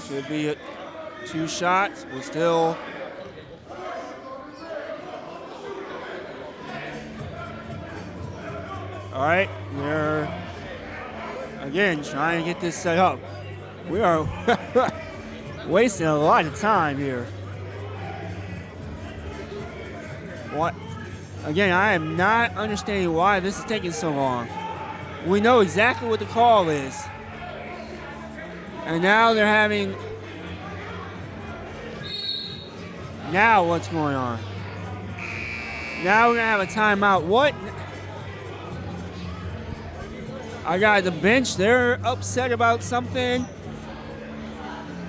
Should be 2 shots. We're still all right. We're again trying to get this set up. We are wasting a lot of time here. What? Again, I am not understanding why this is taking so long. We know exactly what the call is. And now they're having... Now what's going on? Now we're going to have a timeout. What? I got the bench. They're upset about something.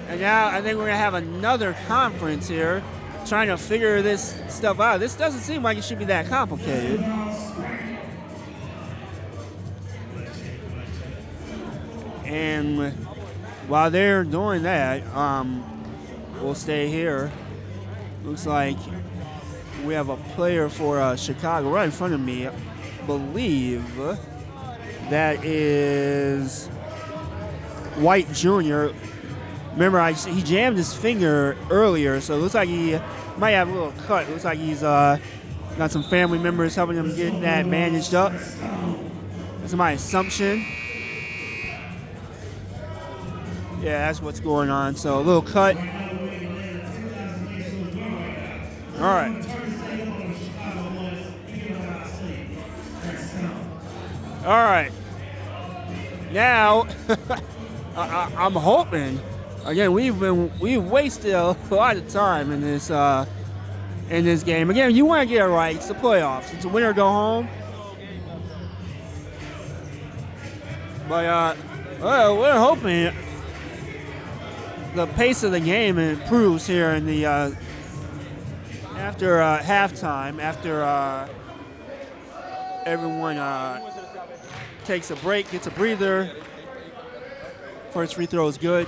And now I think we're going to have another conference here trying to figure this stuff out. This doesn't seem like it should be that complicated. And while they're doing that, we'll stay here. Looks like we have a player for Chicago right in front of me. I believe that is White Jr. Remember, he jammed his finger earlier, so it looks like he might have a little cut. It looks like he's got some family members helping him get that bandaged up. That's my assumption. Yeah, that's what's going on. So a little cut. All right. All right. Now, I'm hoping. Again, we've wasted a lot of time in this game. Again, you want to get it right. It's the playoffs. It's a win or go home. But we're hoping the pace of the game improves here in the after halftime. After everyone takes a break, gets a breather. First free throw is good.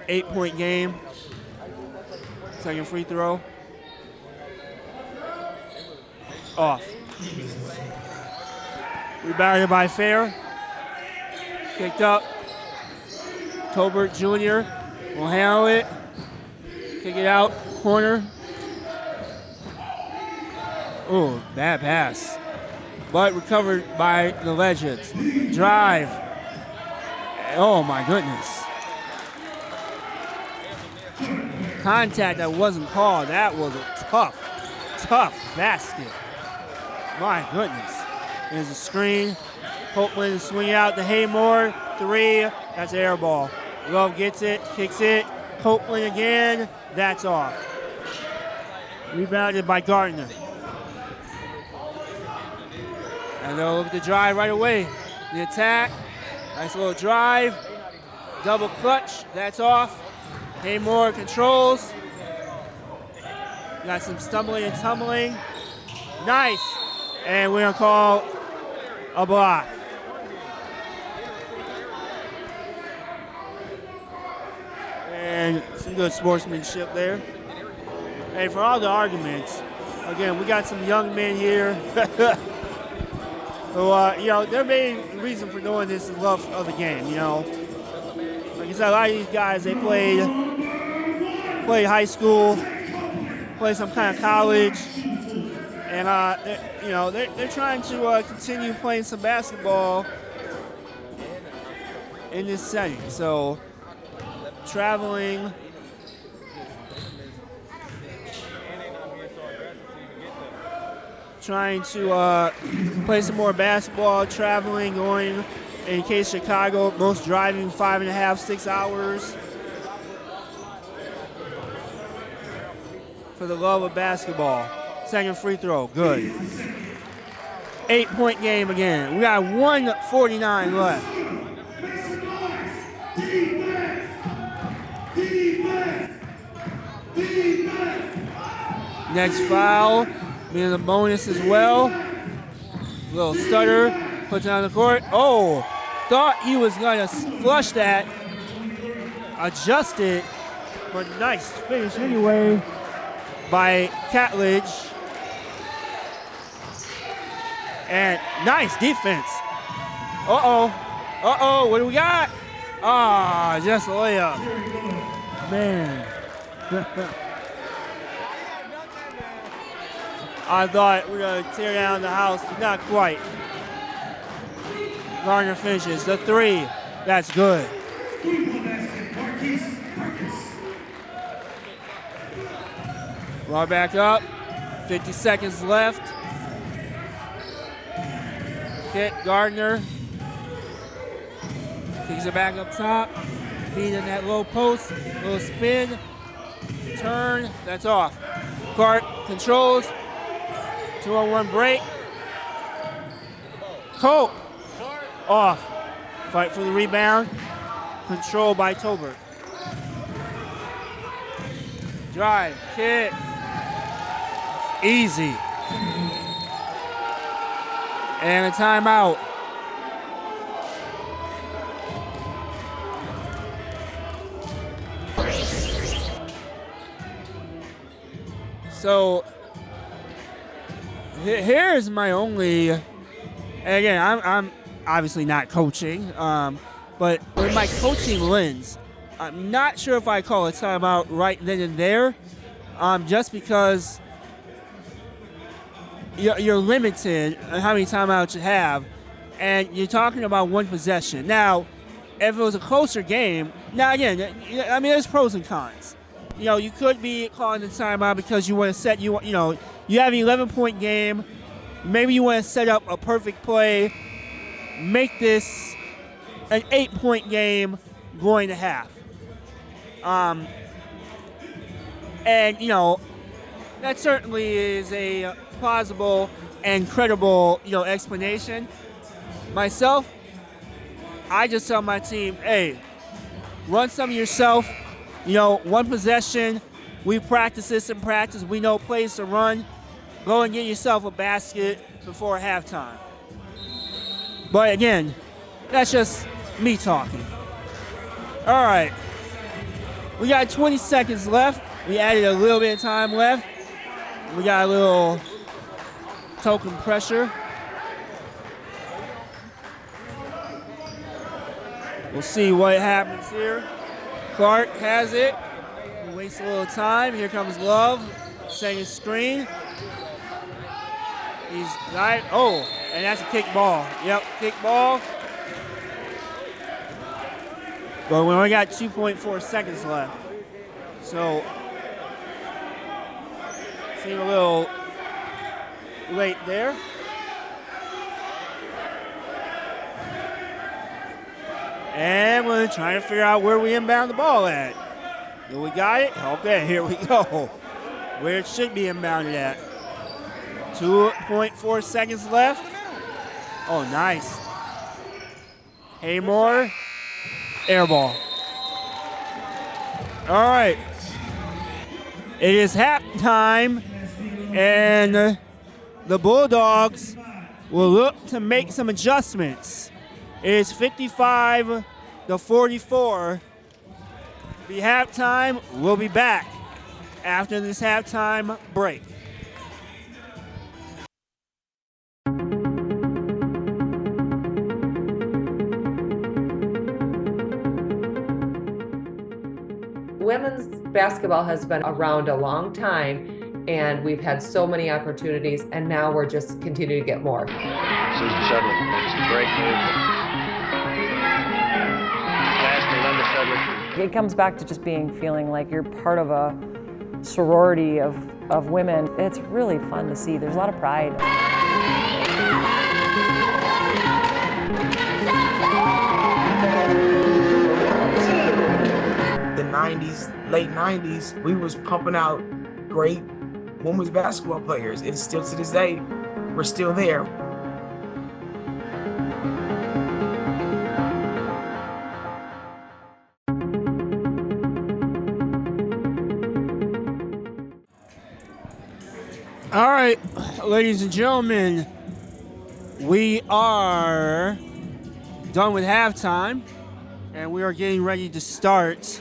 8-point game. Second free throw. Off. Rebounded by Fair. Kicked up. Tolbert Jr. will handle it. Kick it out. Corner. Oh, bad pass. But recovered by the Legends. Drive. Oh my goodness. Contact that wasn't called. That was a tough basket. My goodness. There's a screen. Copeland swing out to Haymore. 3. That's air ball. Love gets it, kicks it. Copeland again. That's off. Rebounded by Gardner. And they'll look at the drive right away. The attack. Nice little drive. Double clutch. That's off. Haymore controls. Got some stumbling and tumbling. Nice. And we're going to call a block. And some good sportsmanship there. Hey, for all the arguments, again, we got some young men here. So, their main reason for doing this is love of the game, Like I said, a lot of these guys, they played high school, play some kind of college, and, they're trying to continue playing some basketball in this setting. So, traveling, trying to play some more basketball, traveling, going, in case Chicago, most driving 5.5, 6 hours for the love of basketball. Second free throw, good. 8-point game again. We got 1:49 left. Next foul, being a bonus as well. Little stutter, puts it on the court. Oh, thought he was gonna flush that. Adjusted, but nice finish anyway by Catledge. And nice defense. Uh-oh, what do we got? Just a layup. Man. I thought we were going to tear down the house. Not quite. Gardner finishes the 3. That's good. Ball back up. 50 seconds left. Hit Gardner. Kicks it back up top. Feed in that low post. Little spin. Turn. That's off. Clark controls. 2-on-1 break. Cope. Off. Fight for the rebound. Control by Tolbert. Drive. Kick. Easy. And a timeout. So here's my only, and again, I'm obviously not coaching, but with my coaching lens, I'm not sure if I call a timeout right then and there, just because you're limited on how many timeouts you have, and you're talking about one possession. Now, if it was a closer game, now again, I mean, there's pros and cons. You could be calling the timeout because you want to set, you have an 11-point game. Maybe you want to set up a perfect play, make this an 8-point game going to half. And, that certainly is a plausible and credible, explanation. Myself, I just tell my team, hey, run some of yourself. One possession. We practice this in practice. We know plays to run. Go and get yourself a basket before halftime. But again, that's just me talking. All right. We got 20 seconds left. We added a little bit of time left. We got a little token pressure. We'll see what happens here. Clark has it. He wastes a little time. Here comes Love, setting screen. He's got, oh, and that's a kick ball. Yep, kick ball. But we only got 2.4 seconds left. So, seemed a little late there. And we're trying to figure out where we inbound the ball at. We got it? Okay, here we go. Where it should be inbounded at. 2.4 seconds left. Oh, nice. Haymore. Air ball. All right. It is halftime, and the Bulldogs will look to make some adjustments. It is 55-44. Be halftime. We'll be back after this halftime break. Women's basketball has been around a long time, and we've had so many opportunities, and now we're just continuing to get more. Susan Shudley makes a great move. Pass to Linda Shudley. It comes back to just feeling like you're part of a sorority of women. It's really fun to see. There's a lot of pride. The 90s, late 90s, we was pumping out great women's basketball players, and still to this day, we're still there. All right, ladies and gentlemen, we are done with halftime, and we are getting ready to start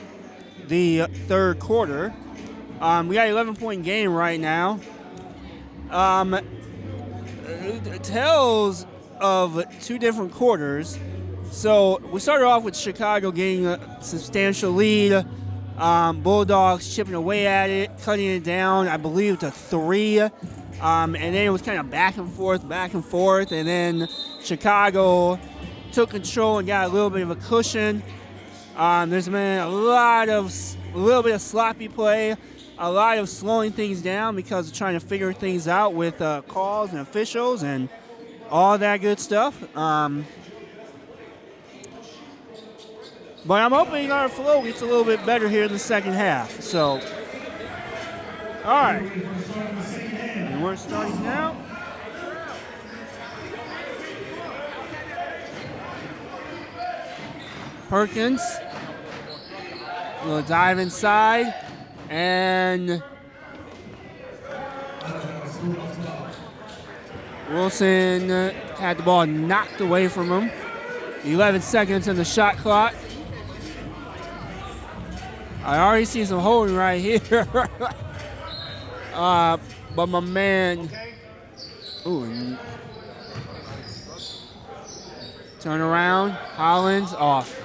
the third quarter. We got an 11-point game right now. It tells of two different quarters. So we started off with Chicago getting a substantial lead. Bulldogs chipping away at it, cutting it down, I believe, to 3. And then it was kind of back and forth, and then Chicago took control and got a little bit of a cushion. There's been a little bit of sloppy play, a lot of slowing things down because of trying to figure things out with calls and officials and all that good stuff. But I'm hoping our flow gets a little bit better here in the second half. So, all right. And we're starting now. Perkins. We'll dive inside. And Wilson had the ball knocked away from him. 11 seconds in the shot clock. I already see some holding right here. But my man, turn around, Hollins off.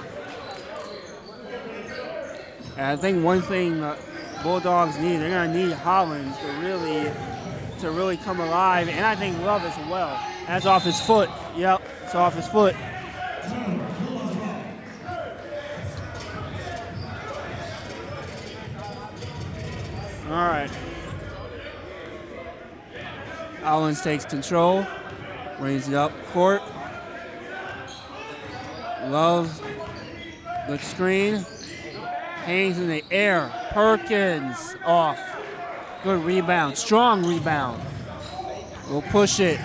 And I think one thing Bulldogs need, they're gonna need Hollins to really come alive, and I think Love as well. That's off his foot. Yep, it's off his foot. All right. Hollins takes control, brings it up court. Love, good screen. Hangs in the air. Perkins off. Good rebound, strong rebound. We'll push it.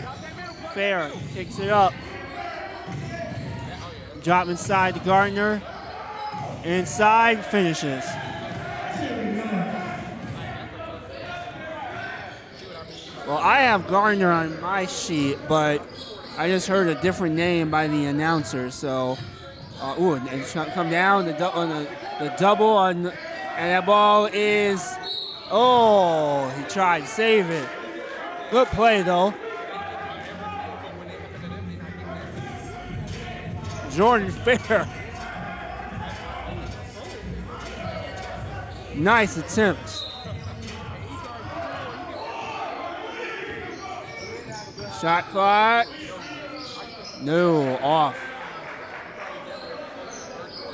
Fair, kicks it up. Drop inside to Gardner. Inside, finishes. Well, I have Gardner on my sheet, but I just heard a different name by the announcer. So, and it's come down the double on, and that ball is. Oh, he tried to save it. Good play though. Jordan Fair. Nice attempt. Shot clock. No, off.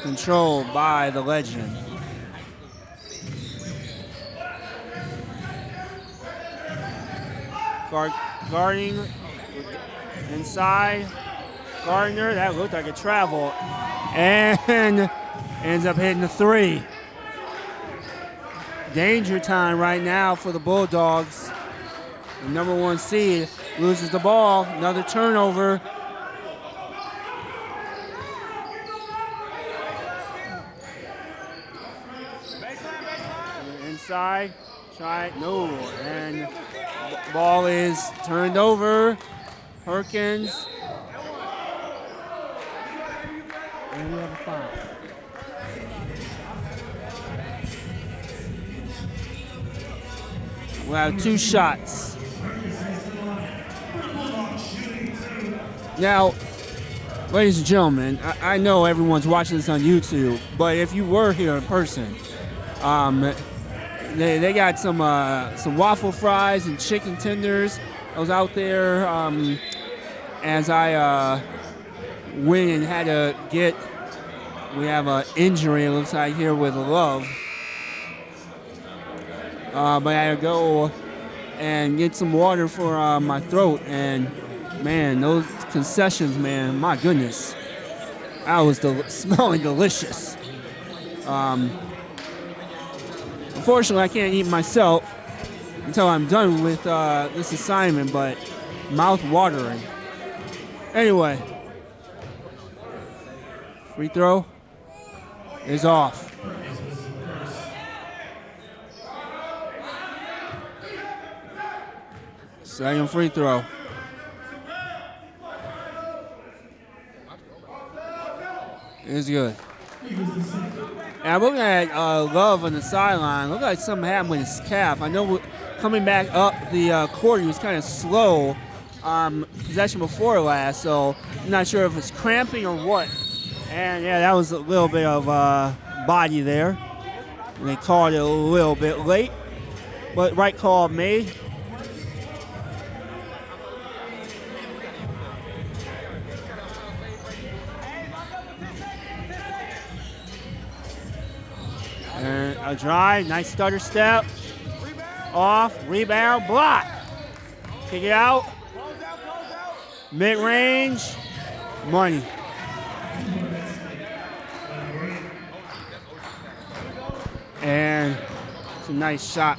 Controlled by the legend. Guarding inside. Gardner, that looked like a travel. And ends up hitting the three. Danger time right now for the Bulldogs. The number 1 seed loses the ball. Another turnover. Inside, try, no, and ball is turned over. Perkins. And we have a foul. We'll have 2 shots. Now, ladies and gentlemen, I know everyone's watching this on YouTube, but if you were here in person, they got some waffle fries and chicken tenders. I was out there as I went and had to get. We have an injury, it looks like, here with Love. But I had to go and get some water for my throat, and man, those concessions, man, my goodness, that was smelling delicious. Unfortunately, I can't eat myself until I'm done with this assignment, but mouth watering. Anyway, free throw is off. Second free throw. It's good. And I'm looking at Love on the sideline. Looked like something happened with his calf. I know coming back up the court, he was kind of slow possession before last, so I'm not sure if it's cramping or what. And yeah, that was a little bit of body there. They called it a little bit late, but right call made. And a drive, nice stutter step. Off, rebound, block. Kick it out. Mid-range, money. And it's a nice shot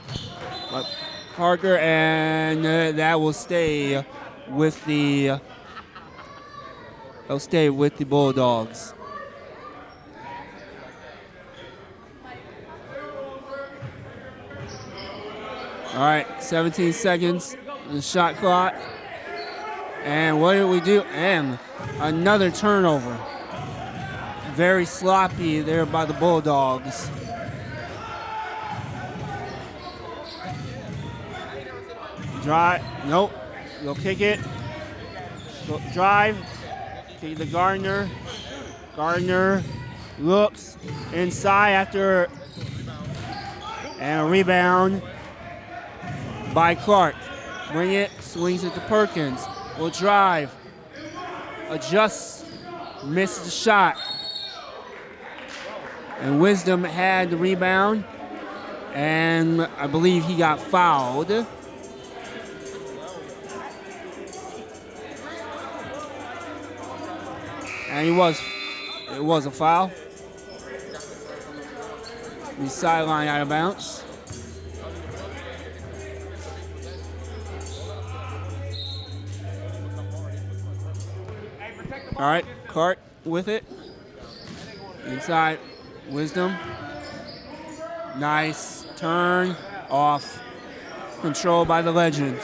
by Parker, and that will stay with the Bulldogs. All right, 17 seconds on the shot clock. And what did we do? And another turnover. Very sloppy there by the Bulldogs. Drive, nope, they'll kick it. Go, drive, kick to Gardner. Gardner looks inside after, and a rebound by Clark. Bring it, swings it to Perkins. Will drive, adjusts, misses the shot. And Wisdom had the rebound, and I believe he got fouled. And it was a foul. He's sideline out of bounds. All right, Clark with it. Inside, Wisdom. Nice turn, off. Controlled by the Legends.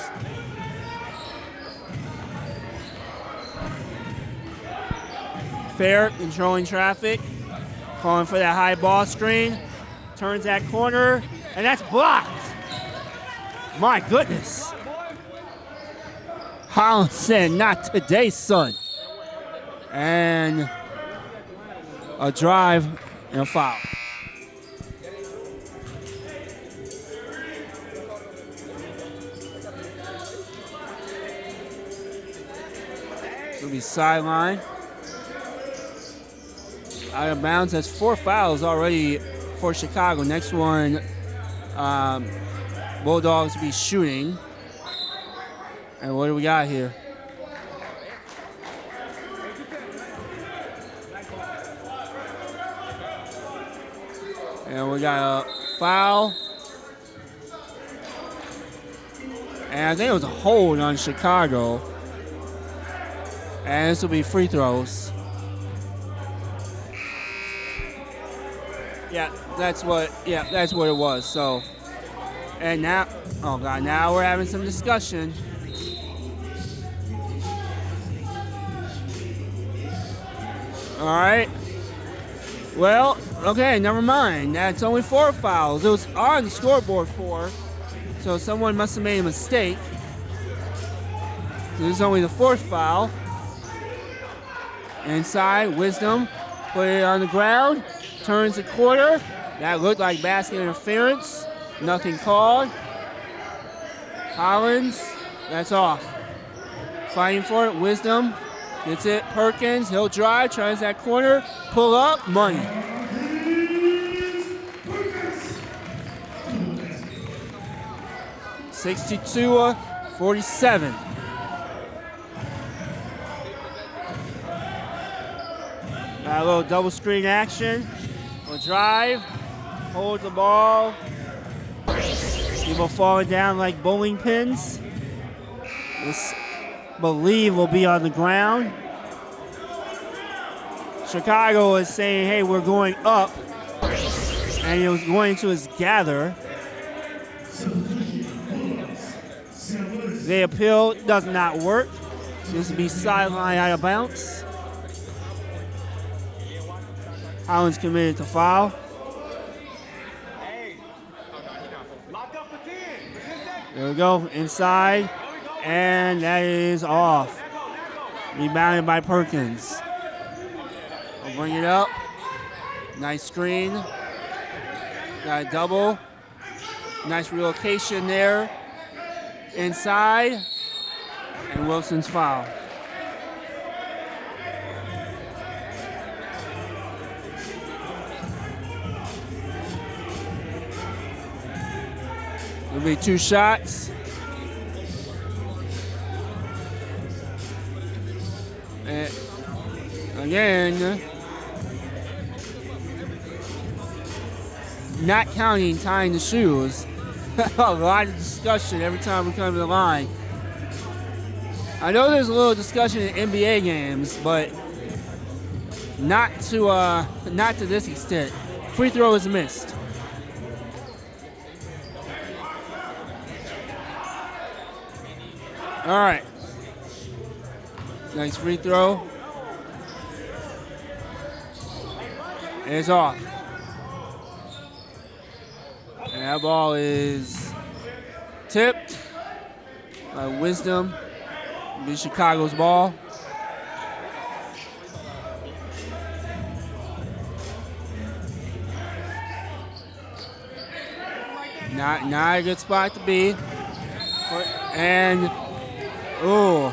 Fair, controlling traffic. Calling for that high ball screen. Turns that corner, and that's blocked. My goodness. Holland said, not today, son. And a drive, and a foul. It'll be sideline. Out of bounds. That's 4 fouls already for Chicago. Next one, Bulldogs will be shooting. And what do we got here? And we got a foul. And I think it was a hold on Chicago. And this will be free throws. Yeah, that's what it was. So, and now, oh God, now we're having some discussion. All right. Well, okay, never mind. That's only 4 fouls. It was on the scoreboard 4, so someone must have made a mistake. So this is only the 4th foul. Inside, Wisdom, put it on the ground, turns the corner. That looked like basket interference. Nothing called. Collins, that's off. Fighting for it, Wisdom. Gets it, Perkins, he'll drive, tries that corner, pull up, money. (62-47). Got a little double screen action. We'll drive, hold the ball. People falling down like bowling pins. This, believe, will be on the ground. Chicago is saying, hey, we're going up. And he was going to his gather. They appeal, does not work. This will be sideline out of bounds. Collins committed to foul. There we go, inside, and that is off. Rebounded by Perkins. I'll bring it up. Nice screen. Got a double. Nice relocation there. Inside, and Wilson's foul. It'll be 2 shots. And again, not counting tying the shoes. A lot of discussion every time we come to the line. I know there's a little discussion in NBA games, but not to this extent. Free throw is missed. All right. Nice free throw. And it's off. And that ball is tipped by Wisdom. It'll be Chicago's ball. Not a good spot to be. And ooh.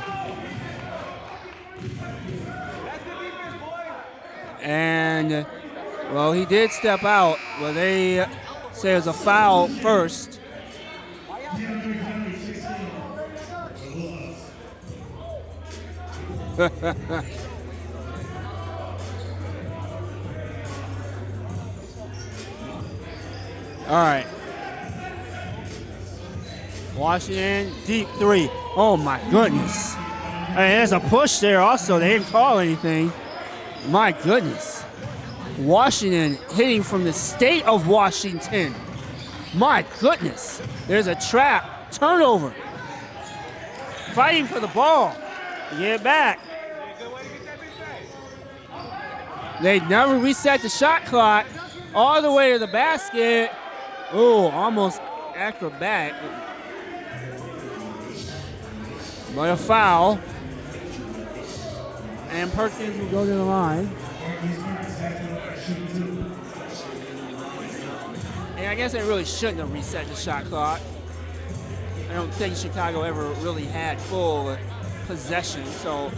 And, well, he did step out. Well, they say it was a foul first. All right. Washington, deep 3. Oh, my goodness. I mean, there's a push there also. They didn't call anything. My goodness. Washington hitting from the state of Washington. My goodness. There's a trap. Turnover. Fighting for the ball. Get it back. They never reset the shot clock. All the way to the basket. Oh, almost acrobatic. But a foul. And Perkins will go to the line. And I guess they really shouldn't have reset the shot clock. I don't think Chicago ever really had full possession, so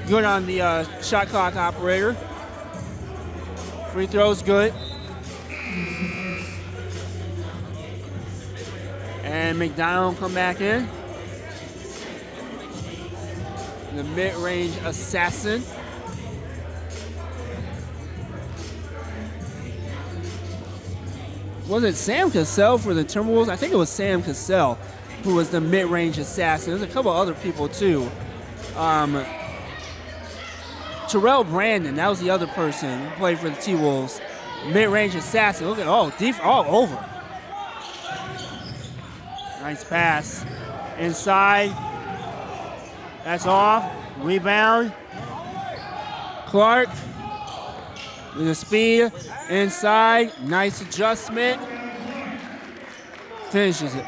good on the shot clock operator. Free throw's good. And McDonald come back in. The mid-range assassin. Was it Sam Cassell for the Timberwolves? I think it was Sam Cassell who was the mid-range assassin. There's a couple other people too. Terrell Brandon, that was the other person who played for the T-Wolves. Mid-range assassin. Look at all over. Nice pass. Inside. That's off. Rebound. Clark. With the speed. Inside. Nice adjustment. Finishes it.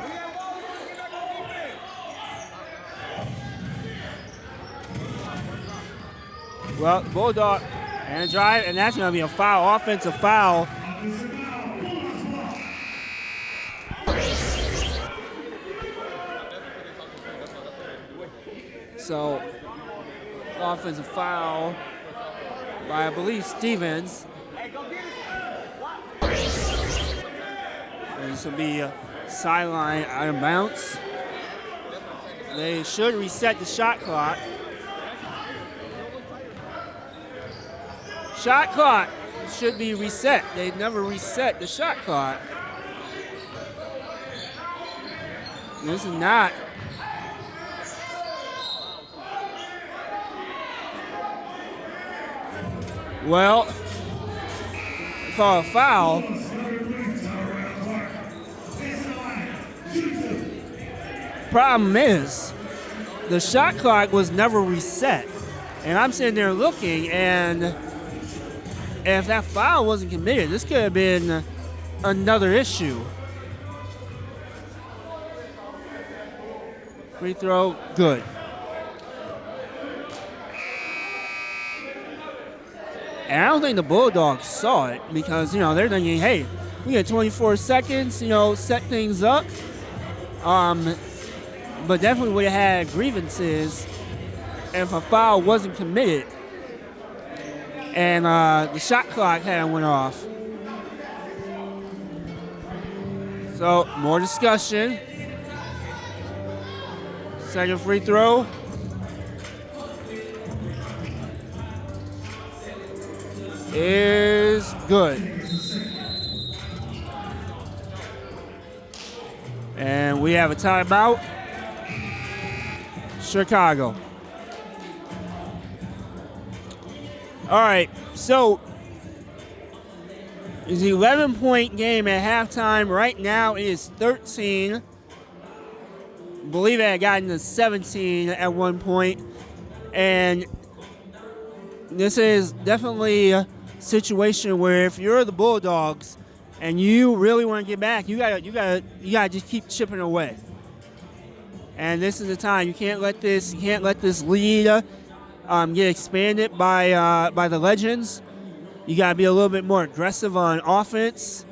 Well, Bulldog and a drive, and that's going to be a foul, offensive foul. So, offensive foul by, I believe, Stevens. And this will be a sideline out of bounds. They should reset the shot clock. Shot clock should be reset. They never reset the shot clock. This is not. Well, call a foul. Problem is, the shot clock was never reset. And I'm sitting there looking, and if that foul wasn't committed, this could have been another issue. Free throw, good. And I don't think the Bulldogs saw it because, they're thinking, hey, we got 24 seconds, set things up. But definitely would have had grievances if a foul wasn't committed and the shot clock hadn't went off. So, more discussion. Second free throw. Is good. And we have a timeout. Chicago. All right, so it's an 11-point game at halftime. Right now it is 13. I believe it had gotten to 17 at one point. And this is definitely a situation where if you're the Bulldogs and you really want to get back, you gotta just keep chipping away. And this is the time. You can't let this lead get expanded by the Legends. You gotta be a little bit more aggressive on offense.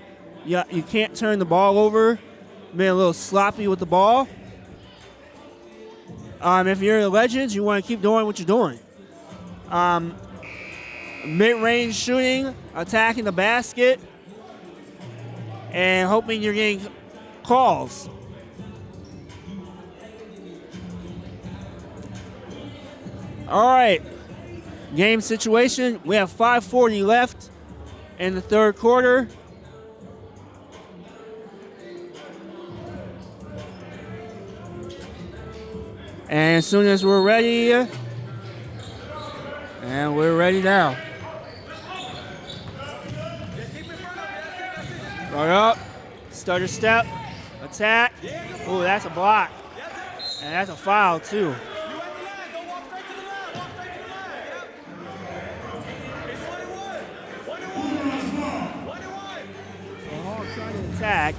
You can't turn the ball over. Being a little sloppy with the ball. If you're the Legends, you want to keep doing what you're doing. Mid-range shooting, attacking the basket, and hoping you're getting calls. All right, game situation. We have 5:40 left in the third quarter. And as soon as we're ready, and we're ready now. Right up, stutter step, attack. Ooh, that's a block. And that's a foul too. Attack.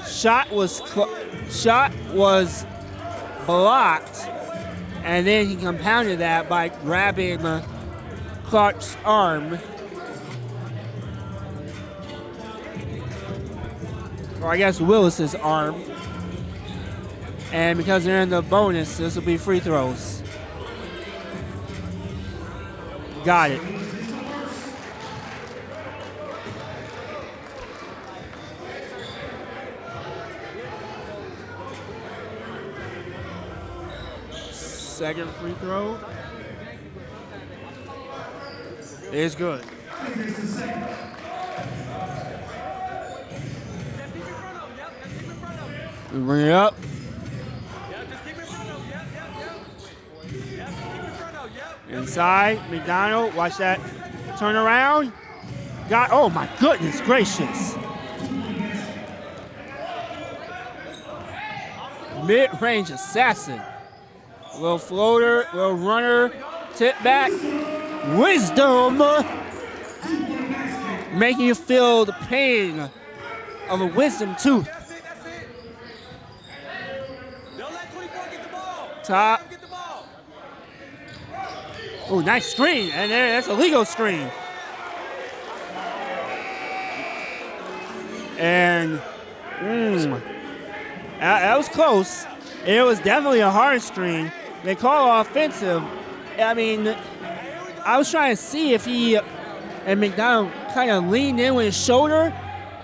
Shot was blocked, and then he compounded that by grabbing Clark's arm. Or I guess Willis's arm. And because they're in the bonus, this will be free throws. Got it. Second free throw is good. We bring it up. Inside, McDonald, watch that turn around. Got, oh my goodness gracious. Mid-range assassin. A little floater, little runner, tip back. Wisdom. Making you feel the pain of a wisdom tooth. Top. Oh, nice screen. And there, that's a legal screen. And that was close. It was definitely a hard screen. They call offensive. I mean, I was trying to see if he and McDonald kind of leaned in with his shoulder.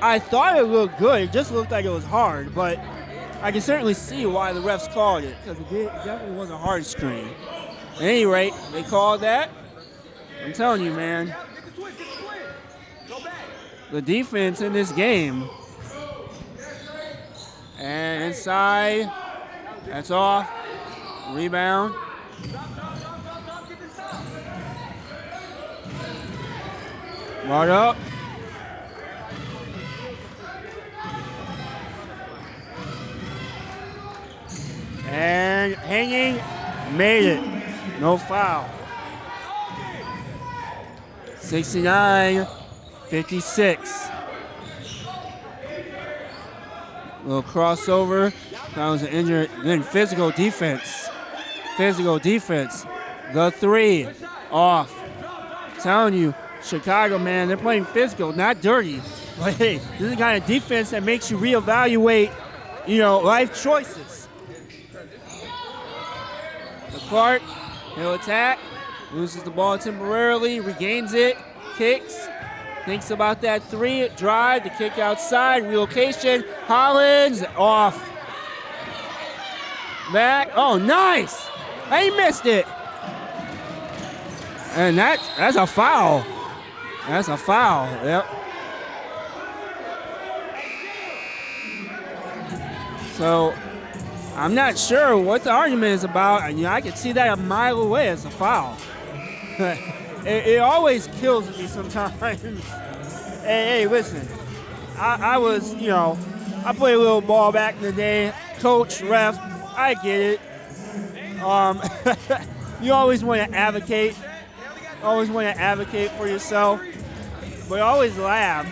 I thought it looked good. It just looked like it was hard, but I can certainly see why the refs called it, because it definitely was a hard screen. At any rate, they called that. I'm telling you, man, the defense in this game. And inside, that's off. Rebound. Brought up. And hanging, made it. No foul. 69-56. Little crossover. That was an injured. Then physical defense. Physical defense. The three. Off. I'm telling you, Chicago, man, they're playing physical, not dirty. But hey, this is the kind of defense that makes you reevaluate, life choices. The Clark, he'll attack, loses the ball temporarily, regains it, kicks, thinks about that three, drive, the kick outside, relocation, Hollins, off. Back, oh, nice! He missed it. And that's a foul. That's a foul, yep. So, I'm not sure what the argument is about. I can see that a mile away as a foul. it always kills me sometimes. hey, listen. I was, I played a little ball back in the day. Coach, ref, I get it. You always want to advocate. Always want to advocate for yourself. But I always laugh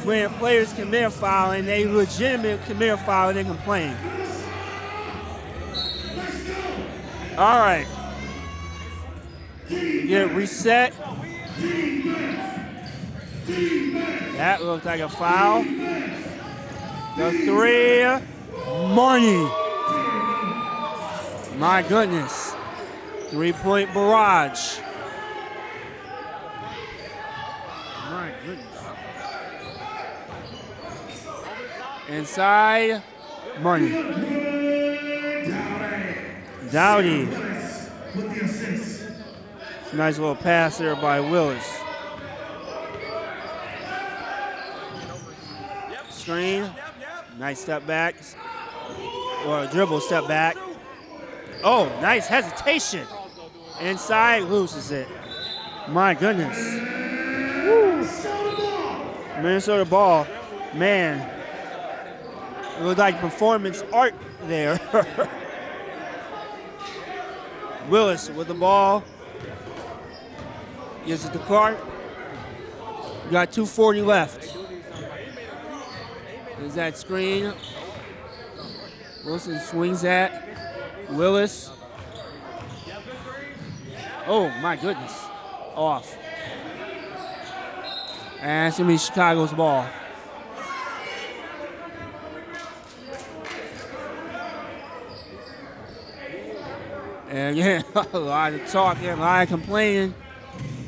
when players commit a foul and they legitimately commit a foul and they complain. All right. Get reset. That looked like a foul. The three, money. My goodness. 3-point barrage. My goodness. Inside, money. Dowdy. Nice little pass there by Willis. Screen. Nice step back. Or a dribble step back. Oh, nice hesitation. Inside, loses it. My goodness. Woo. Minnesota ball. Man. It looked like performance art there. Willis with the ball. Gives it to Clark. We got 2:40 left. There's that screen. Wilson swings that. Willis. Oh, my goodness. Off. And it's going to be Chicago's ball. And again, a lot of talking, a lot of complaining.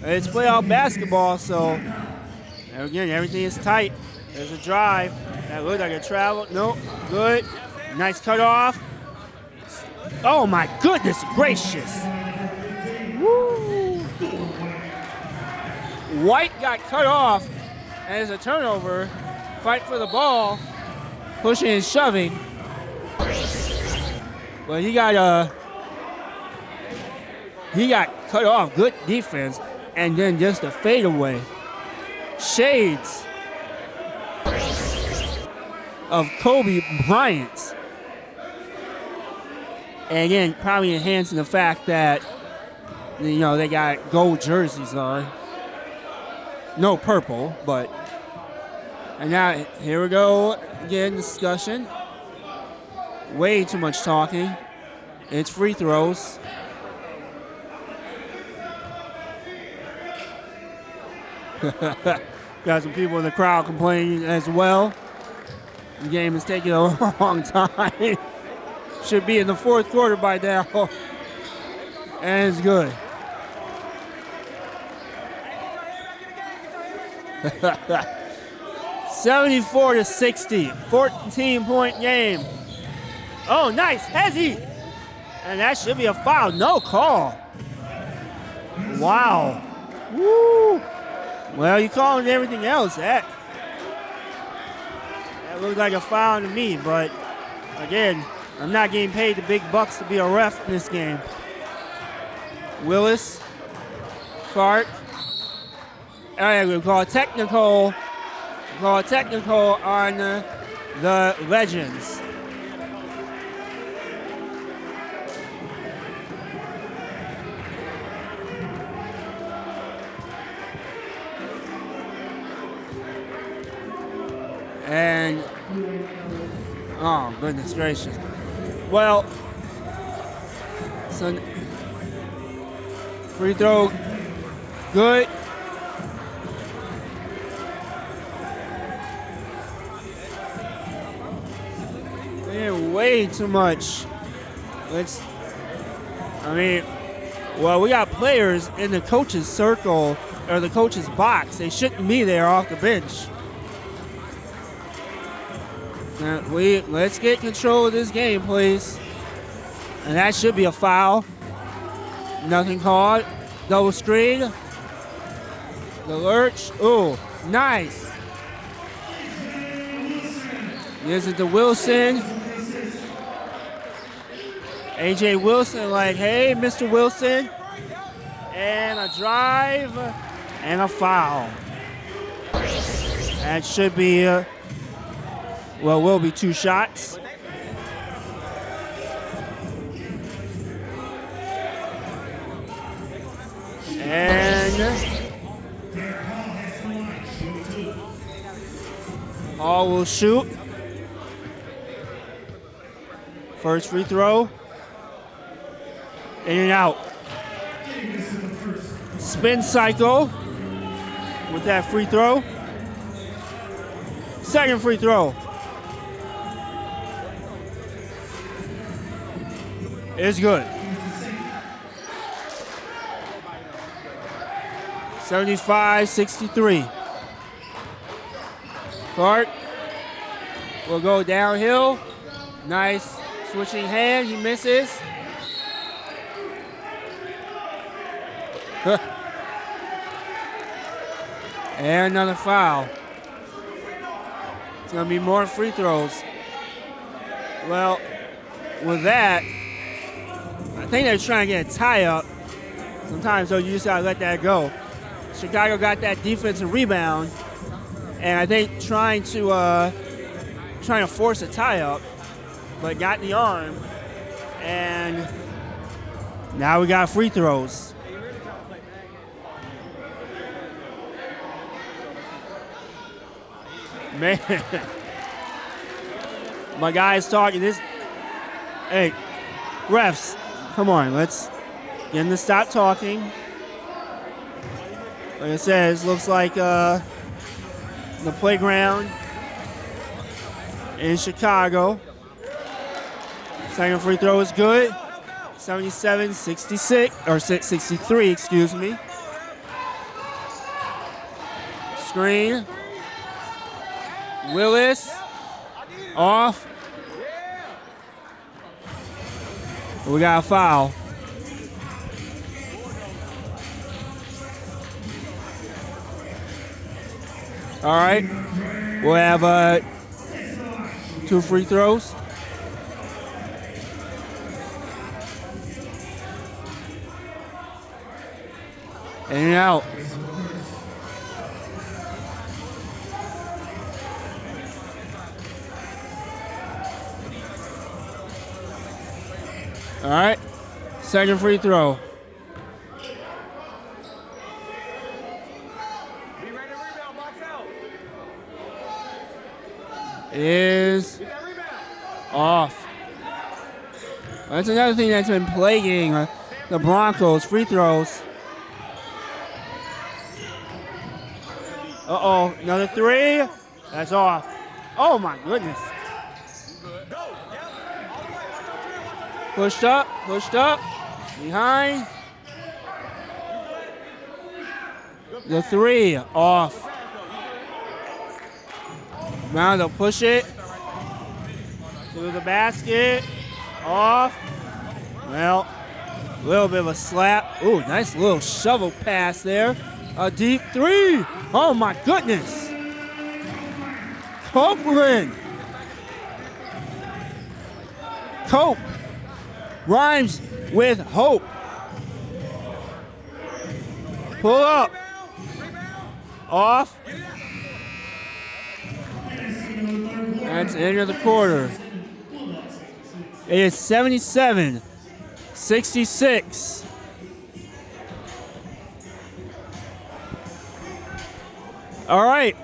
It's playoff basketball, so and again, everything is tight. There's a drive. That looked like a travel. Nope, good. Nice cutoff. Oh my goodness gracious. Woo. White got cut off, and it's a turnover. Fight for the ball, pushing and shoving. But he got cut off. Good defense, and then just a fadeaway. Shades of Kobe Bryant. And again, probably enhancing the fact that, you know, they got gold jerseys on. No purple, but. And now, here we go. Again, discussion. Way too much talking. It's free throws. Got some people in the crowd complaining as well. The game is taking a long time. Should be in the fourth quarter by now. And it's good. $74-60, 14-point game. Oh, nice, Hezzy. And that should be a foul. No call. Wow. Woo. Well, you calling everything else. That looked like a foul to me, but again, I'm not getting paid the big bucks to be a ref in this game. Willis, Clark. All right, we'll call a technical. Call a technical on the Legends. And, oh, goodness gracious. Well, so free throw, good. Way too much. Well, we got players in the coach's circle or the coach's box. They shouldn't be there off the bench. Let's get control of this game, please. And that should be a foul. Nothing called. Double screen. The lurch. Ooh, nice. Gives it to Wilson. A.J. Wilson like, hey, Mr. Wilson. And a drive and a foul. That should be, will be 2 shots. And Hall will shoot. First free throw. In and out. Spin cycle with that free throw. Second free throw. It's good. 75-63. Clark will go downhill. Nice switching hand. He misses. And another foul. It's going to be more free throws. Well, with that, I think they're trying to get a tie-up. Sometimes, though, you just got to let that go. Chicago got that defensive rebound, and I think trying to force a tie-up, but got the arm, and now we got free throws. Man, my guy's talking this. Hey, refs, come on, let's get him to stop talking. Like I said, it looks like the playground in Chicago. Second free throw is good. 77-66, or 63, excuse me. Screen. Willis. Off. We got a foul. All right. We'll have 2 free throws. In and out. All right. Second free throw. Is off. That's another thing that's been plaguing the Broncos. Free throws. Uh-oh, another 3. That's off. Oh, my goodness. Pushed up, behind. The 3, off. Now they'll push it to the basket, off. Well, a little bit of a slap. Ooh, nice little shovel pass there. A deep 3. Oh my goodness. Copeland. Cope rhymes with hope. Pull up. Off. That's the end of the quarter. It is 77-66. All right,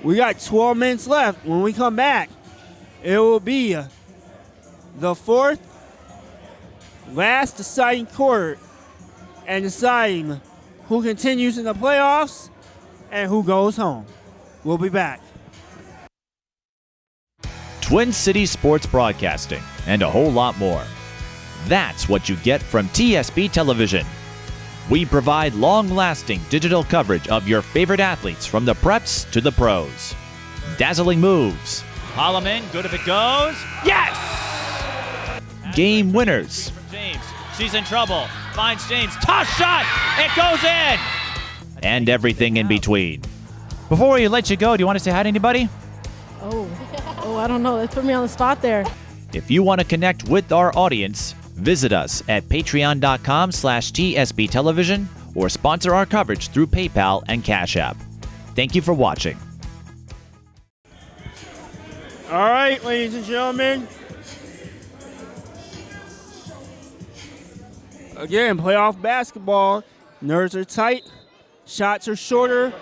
we got 12 minutes left. When we come back, it will be the 4th last deciding quarter and deciding who continues in the playoffs and who goes home. We'll be back. Twin Cities Sports Broadcasting, and a whole lot more. That's what you get from TSB Television. We provide long-lasting digital coverage of your favorite athletes from the preps to the pros. Dazzling moves. Holloman, good if it goes. Yes! Game winners. James, she's in trouble. Finds James. Toss shot! It goes in! And everything in between. Before we let you go, do you want to say hi to anybody? Oh, I don't know. That put me on the spot there. If you want to connect with our audience, visit us at patreon.com/TSB Television or sponsor our coverage through PayPal and Cash App. Thank you for watching. All right, ladies and gentlemen. Again, playoff basketball. Nerves are tight. Shots are shorter.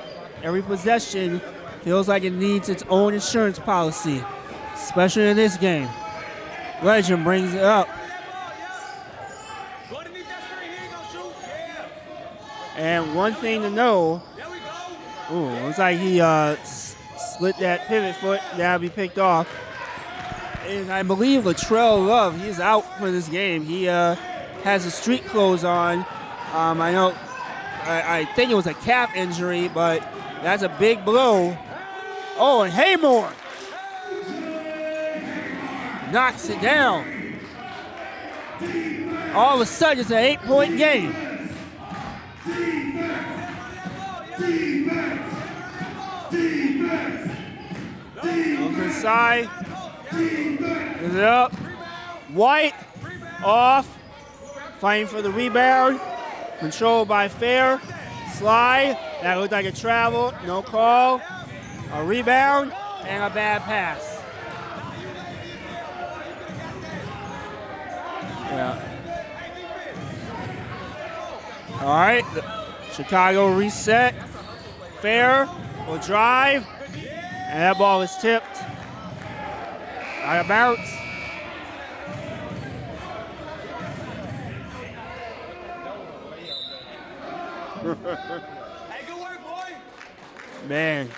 Every possession feels like it needs its own insurance policy, especially in this game. Legend brings it up. And one thing to know, looks like he split that pivot foot. That'll be picked off. And I believe Latrell Love, he's out for this game. He has his street clothes on. I think it was a calf injury, but that's a big blow. Oh, and Haymore knocks it down. All of a sudden, it's an 8-point game. Goes inside. Is it up? White off. Fighting for the rebound. Controlled by Fair. Slide. That looked like a travel. No call. A rebound and a bad pass. Yeah. All right. Chicago reset. Fair will drive. And that ball is tipped. Out of bounds. Man,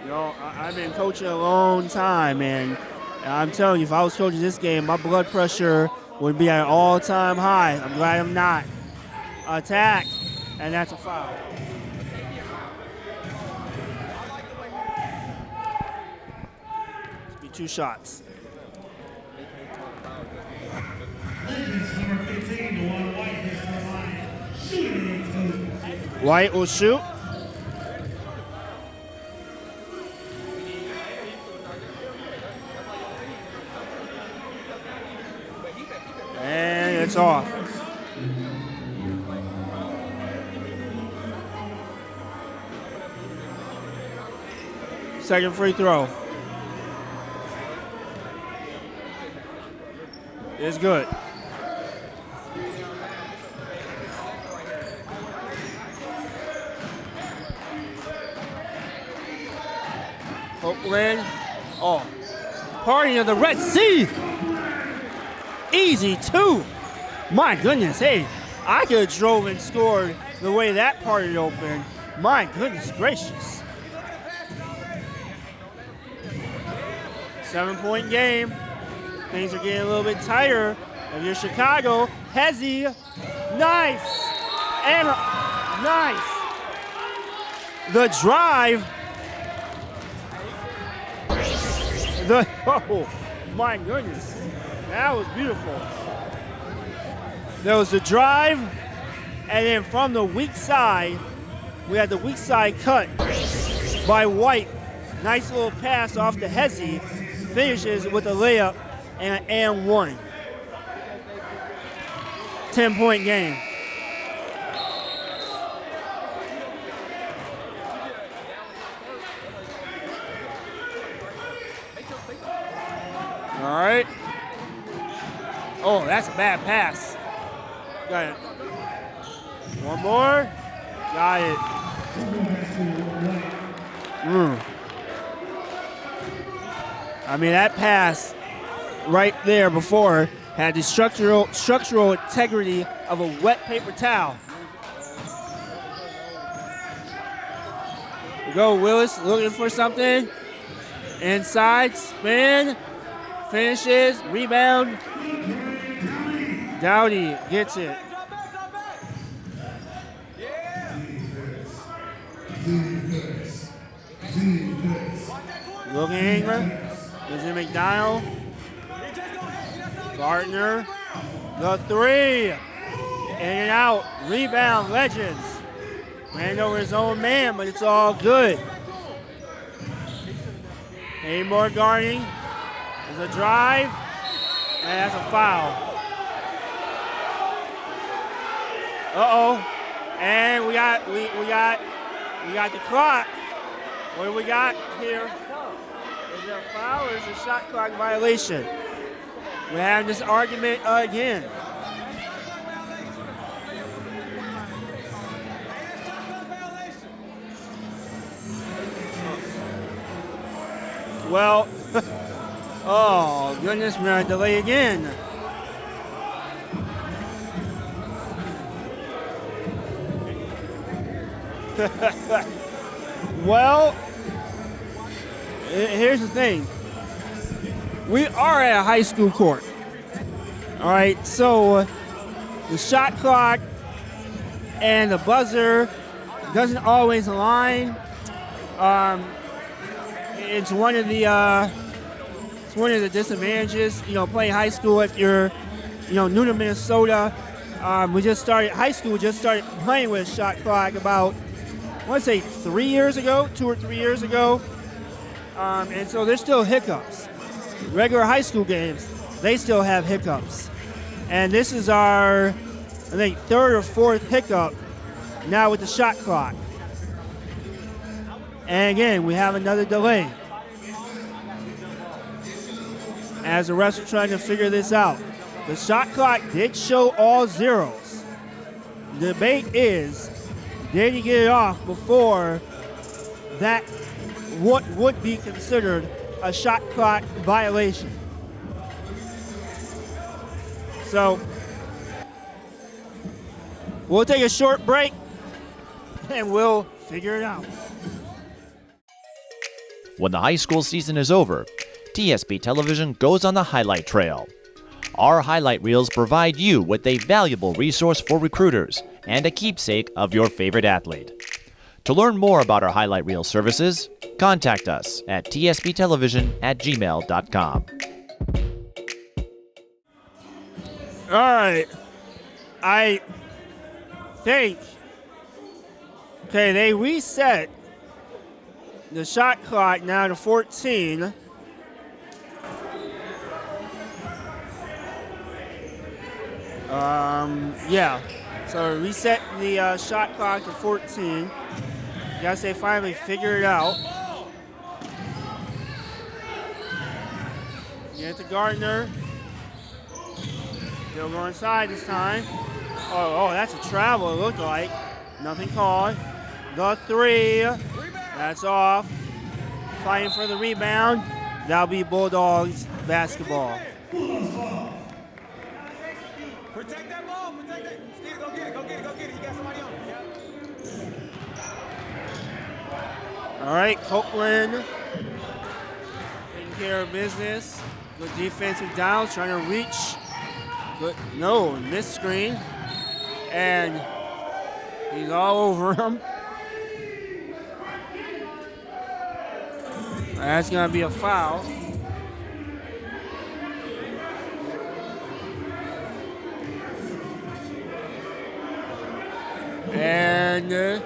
You know, I've been coaching a long time, and I'm telling you, if I was coaching this game, my blood pressure would be at an all-time high. I'm glad I'm not. Attack, and that's a foul. Be 2 shots. White will shoot. And it's off. Second free throw. It's good. Oakland. Oh, party of the Red Sea. Easy 2. My goodness, hey, I could have drove and scored the way that party opened. My goodness gracious. 7-point game. Things are getting a little bit tighter. If you're Chicago, Hezzy, nice. And nice. The drive. Oh, my goodness. That was beautiful. There was the drive, and then from the weak side, we had the weak side cut by White. Nice little pass off to Hezzy. Finishes with a layup and an and 1. 10-point game. All right. Oh, that's a bad pass. Got it. One more. Got it. I mean, that pass right there before had the structural integrity of a wet paper towel. We go, Willis looking for something. Inside, spin, finishes, rebound. Dowdy gets it. Looking, is it McDonald? Gardner, the 3. In and out, rebound, Legends. Ran over his own man, but it's all good. Any more guarding. There's a drive, and that's a foul. Uh-oh. And we got the clock. What do we got here? Is there a foul or is it a shot clock violation? We're having this argument again. Well, oh goodness, we're gonna delay again. Well, here's the thing. We are at a high school court. All right, so the shot clock and the buzzer doesn't always align. It's one of the disadvantages, playing high school if you're, new to Minnesota. High school just started playing with a shot clock about, I want to say 2 or 3 years ago. And so there's still hiccups. Regular high school games, they still have hiccups. And this is our, I think, 3rd or 4th hiccup now with the shot clock. And again, we have another delay as the refs are trying to figure this out. The shot clock did show all zeros. The debate is, did he get it off before that what would be considered a shot clock violation? So we'll take a short break and we'll figure it out. When the high school season is over, TSP Television goes on the highlight trail. Our highlight reels provide you with a valuable resource for recruiters and a keepsake of your favorite athlete. To learn more about our highlight reel services, contact us at tsptelevision@gmail.com. All right. I think, okay, they reset the shot clock now to 14. Yeah. So reset the shot clock to 14. Guess they finally figured it out. Get to Gardner. Still going inside this time. Oh, that's a travel, it looked like. Nothing called. The three. That's off. Fighting for the rebound. That'll be Bulldogs basketball. Protect that ball. Protect that. Steve, go get it. Go get it. Go get it. You got somebody on it. All right, Copeland taking care of business. Good defensive downs, trying to reach. Good, no, missed screen. And he's all over him. That's going to be a foul. And,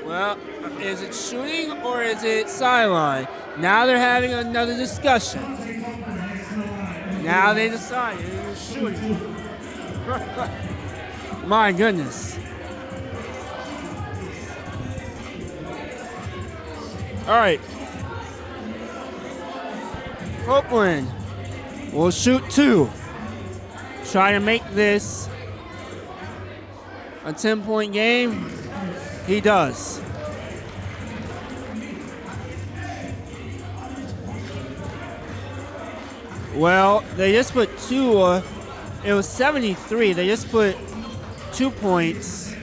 well, is it shooting or is it sideline? Now they're having another discussion. Now they decide it is shooting. My goodness. All right. Copeland will shoot two. Try to make this a 10-point game. He does. Well, they just put two. It was 73. They just put 2 points.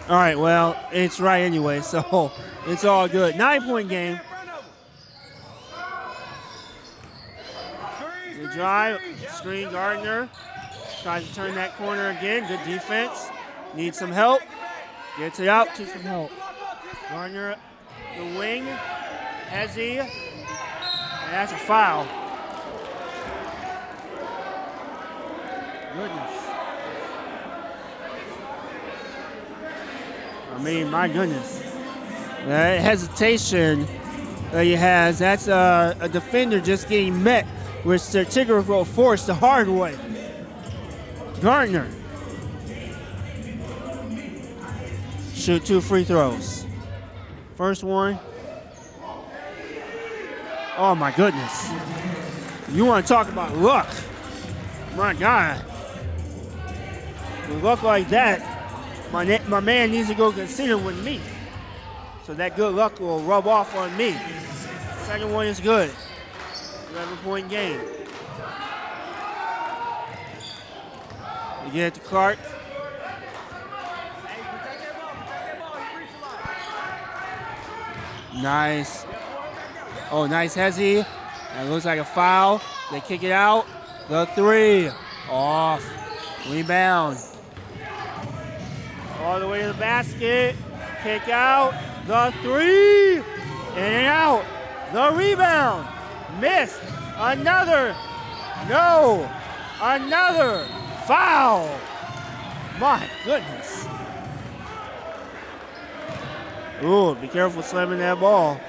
All right, well, it's right anyway, so it's all good. 9-point game. The drive, screen Gardner. Tries to turn that corner again. Good defense. Needs some help. Gets it out to some help. Gardner, the wing. Hezzy. And that's a foul. Goodness. I mean, my goodness. That hesitation that he has, that's a defender just getting met with certificate force the hard way. Gardner. Shoot 2 free throws. First one. Oh my goodness. You want to talk about luck. My God. With luck like that, my man needs to go consider with me. So that good luck will rub off on me. Second one is good. 11-point game. We get it to Clark. Nice. Oh, nice Hezzy. That looks like a foul. They kick it out. The three. Off. Rebound. All the way to the basket. Kick out. The three. In and out. The rebound. Missed. Another. No. Another foul. My goodness. Ooh, be careful slamming that ball.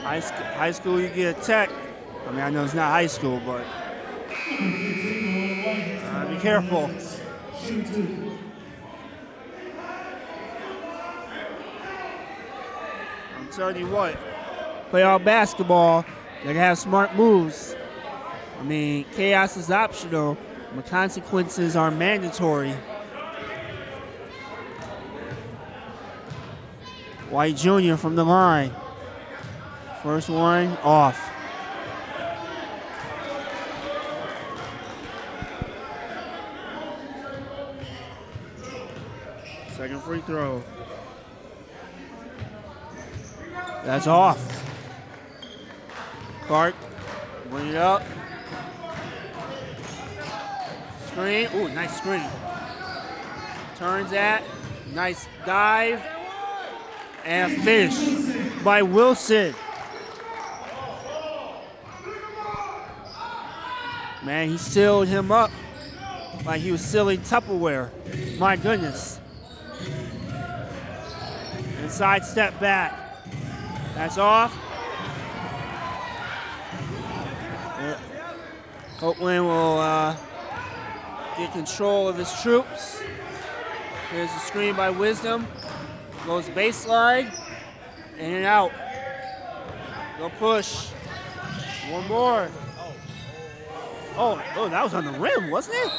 High school, you get a tech. I mean, I know it's not high school, but be careful. I'm telling you what, playoff basketball, they gotta have smart moves. I mean, chaos is optional, but consequences are mandatory. White Jr. from the line. First one, off. Second free throw. That's off. Clark, bring it up. Screen. Ooh, nice screen. Turns that. Nice dive. And finish by Wilson. Man, he sealed him up like he was sealing Tupperware. My goodness. Inside step back. That's off. Copeland will get control of his troops. Here's the screen by Wisdom. Goes baseline. In and out. Go push. One more. Oh, that was on the rim, wasn't it?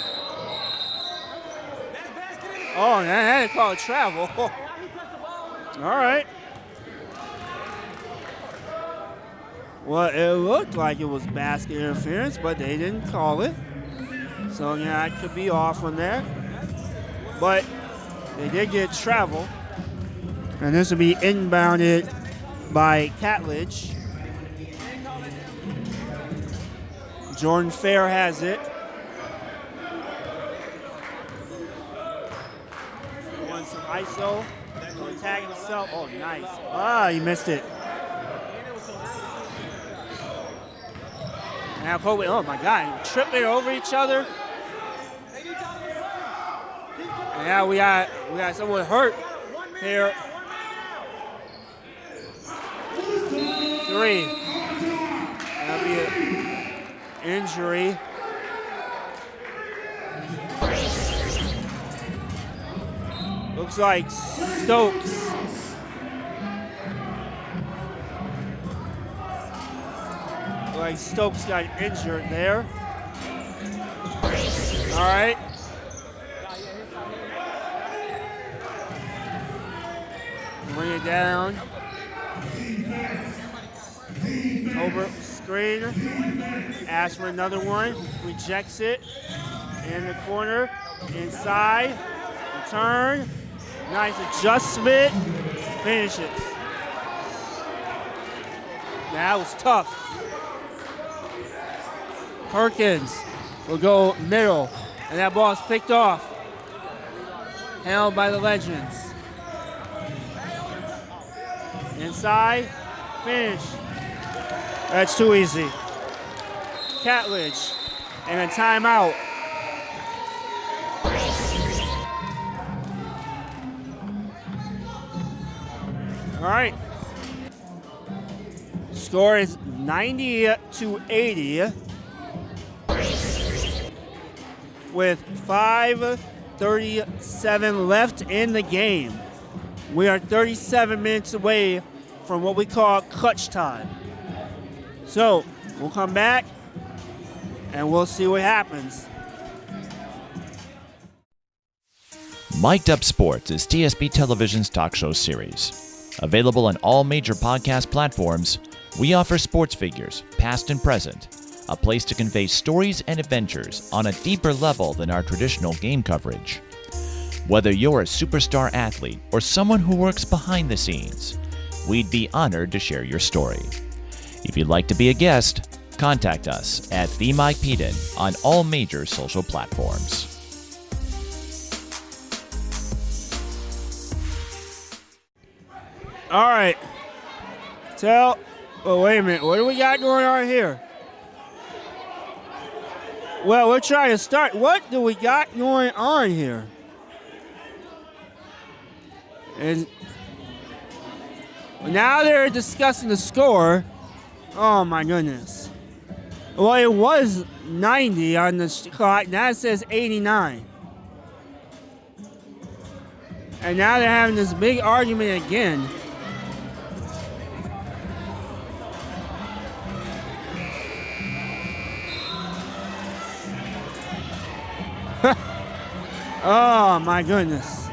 Oh, that had to call it travel. All right. Well, it looked like it was basket interference, but they didn't call it. So, yeah, I could be off on that. But they did get travel. And this will be inbounded by Catledge. Jordan Fair has it. Wants some ISO. Tagging himself. Oh, nice. Ah, he missed it. Now Kobe, oh my God, tripping over each other. And now we got someone hurt here. 3. That'll be an injury. Looks like Stokes. Like Stokes got injured there. All right. Bring it down. Over screen. Asks for another one. Rejects it. In the corner. Inside. Return. Nice adjustment. Finishes. That was tough. Perkins will go middle, and that ball is picked off. Held by the Legends. Inside, finish. That's too easy. Catledge, and a timeout. All right. Score is 90-80. With 5:37 left in the game. We are 37 minutes away from what we call clutch time. So we'll come back and we'll see what happens. Mic'd Up Sports is TSB Television's talk show series. Available on all major podcast platforms, we offer sports figures, past and present, a place to convey stories and adventures on a deeper level than our traditional game coverage. Whether you're a superstar athlete or someone who works behind the scenes, we'd be honored to share your story. If you'd like to be a guest, contact us at The Mike Peden on all major social platforms. All right. Oh, wait a minute. What do we got going on here? Well, we're trying to start. What do we got going on here? And now they're discussing the score. Oh, my goodness. Well, it was 90 on the clock. Now it says 89. And now they're having this big argument again. Oh, my goodness.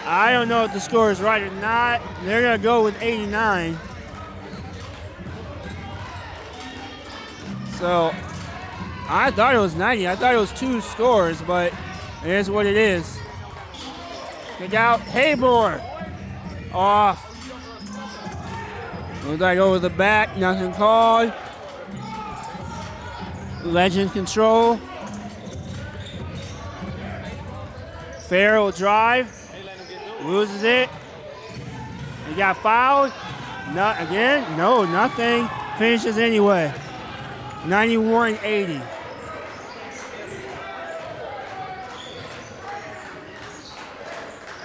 I don't know if the score is right or not. They're going to go with 89. So, I thought it was 90. I thought it was 2 scores, but it is what it is. Kick out. Haymore. Off. Looks like over the back, nothing called. Legend control. Fair will drive. Loses it. He got fouled. Not again. No, nothing. Finishes anyway. 91-80.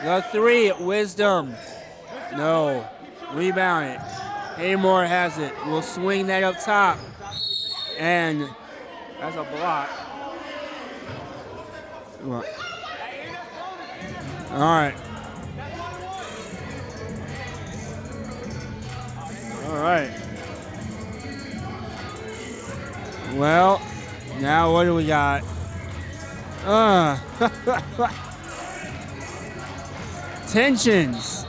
The three, Wisdom. No. Rebound it. Haymore has it. Will swing that up top. And that's a block. All right. All right. Well, now what do we got? Tensions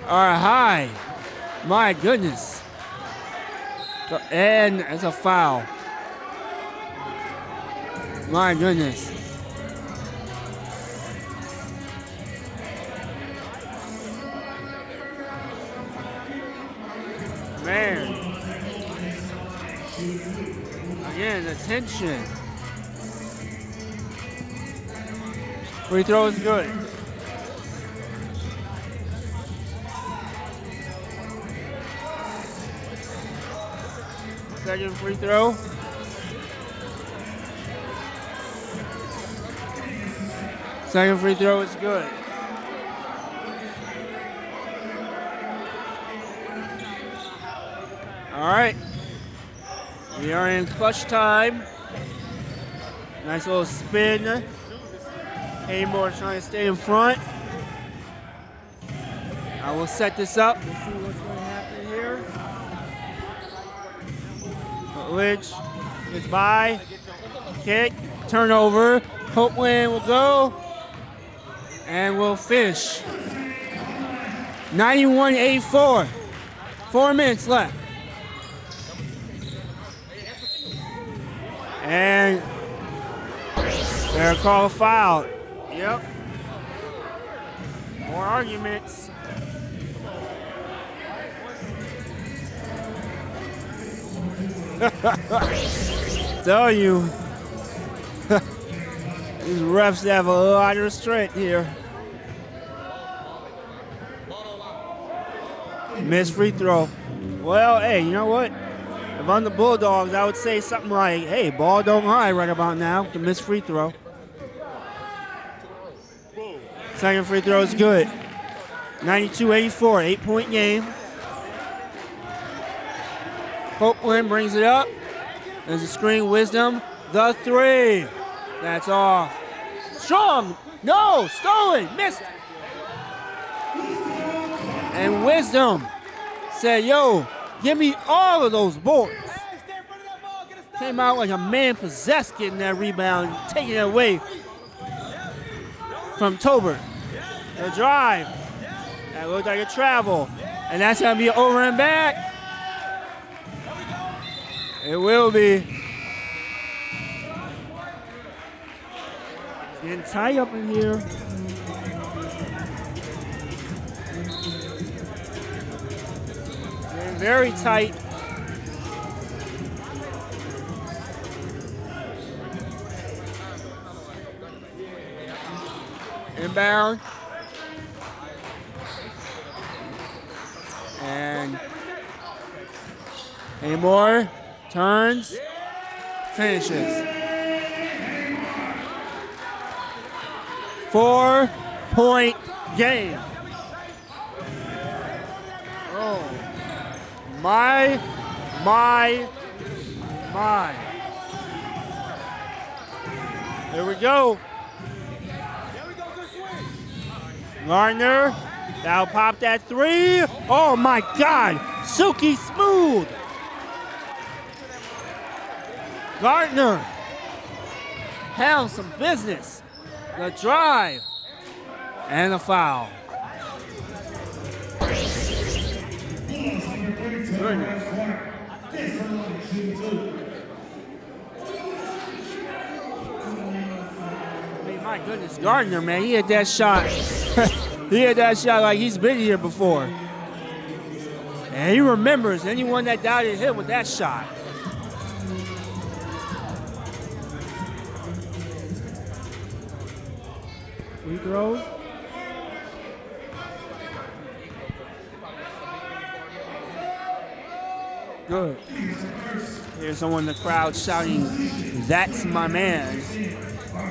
are high. My goodness. And it's a foul. My goodness. Man. Again, the tension. Free throw is good. Second free throw. Second free throw is good. All right. We are in clutch time. Nice little spin. Haymore trying to stay in front. I will set this up. Let's see what's going to happen here. Lidge is by. Kick. Turnover. Copeland will go. And we'll finish. 91-84. 4 minutes left. And they're called foul. Yep. More arguments. Tell you, these refs have a lot of restraint here. Missed free throw. Well, hey, you know what? If I'm the Bulldogs, I would say something like, hey, ball don't lie right about now. The missed free throw. Second free throw is good. 92-84, 8-point game. Copeland brings it up. There's a screen, Wisdom. The three. That's off. Strong. No, stolen. Missed. And Wisdom said, yo, give me all of those boards. Came out like a man possessed getting that rebound, taking it away from Tolbert. The drive. That looked like a travel. And that's going to be over and back. It will be. It's getting tight up in here. Getting very tight. Inbound. And Haymore turns, finishes. 4-point game. Oh, my. Here we go. Gardner, that'll pop that three. Oh my God, silky smooth. Gardner handles some business. The drive and the foul. Goodness. Hey, my goodness, Gardner, man, he hit that shot. He hit that shot like he's been here before. And he remembers anyone that doubted him with that shot. Free throws. Good. Here's someone in the crowd shouting, "That's my man."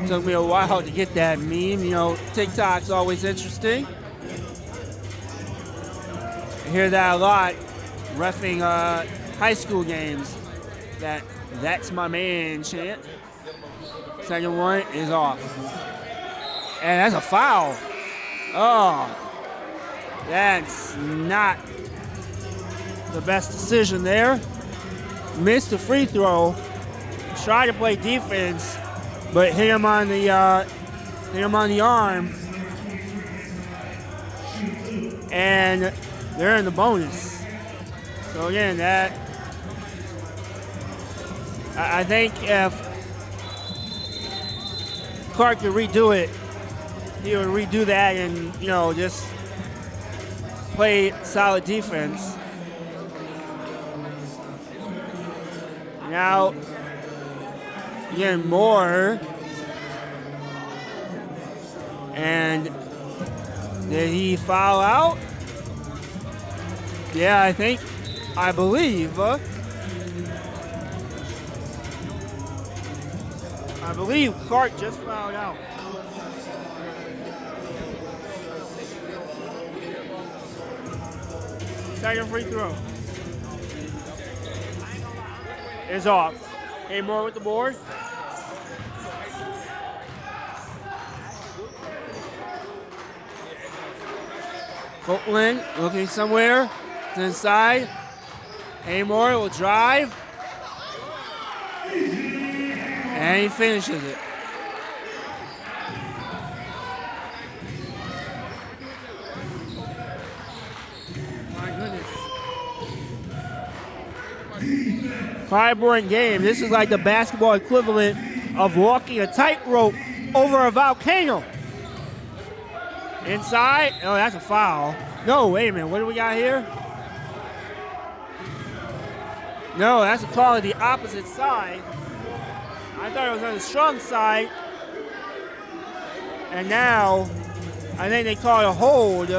Took me a while to get that meme. You know, TikTok's always interesting. I hear that a lot, reffing high school games. That's my man chant. Second one is off. And that's a foul. Oh, that's not the best decision there. Missed the free throw. Tried to play defense, but hit him on the arm. And they're in the bonus. So again, I think if Clark could redo it, he would redo that and, you know, just play solid defense. Now, again, Moore. And did he foul out? Yeah, I believe Clark just fouled out. Second free throw is off. Hey, Moore with the board. Copeland looking somewhere. It's inside. Amore will drive. And he finishes it. My goodness. 5-point game. This is like the basketball equivalent of walking a tightrope over a volcano. Inside. Oh, that's a foul. No, wait a minute. What do we got here? No, that's a call of the opposite side. I thought it was on the strong side. And now, I think they call it a hold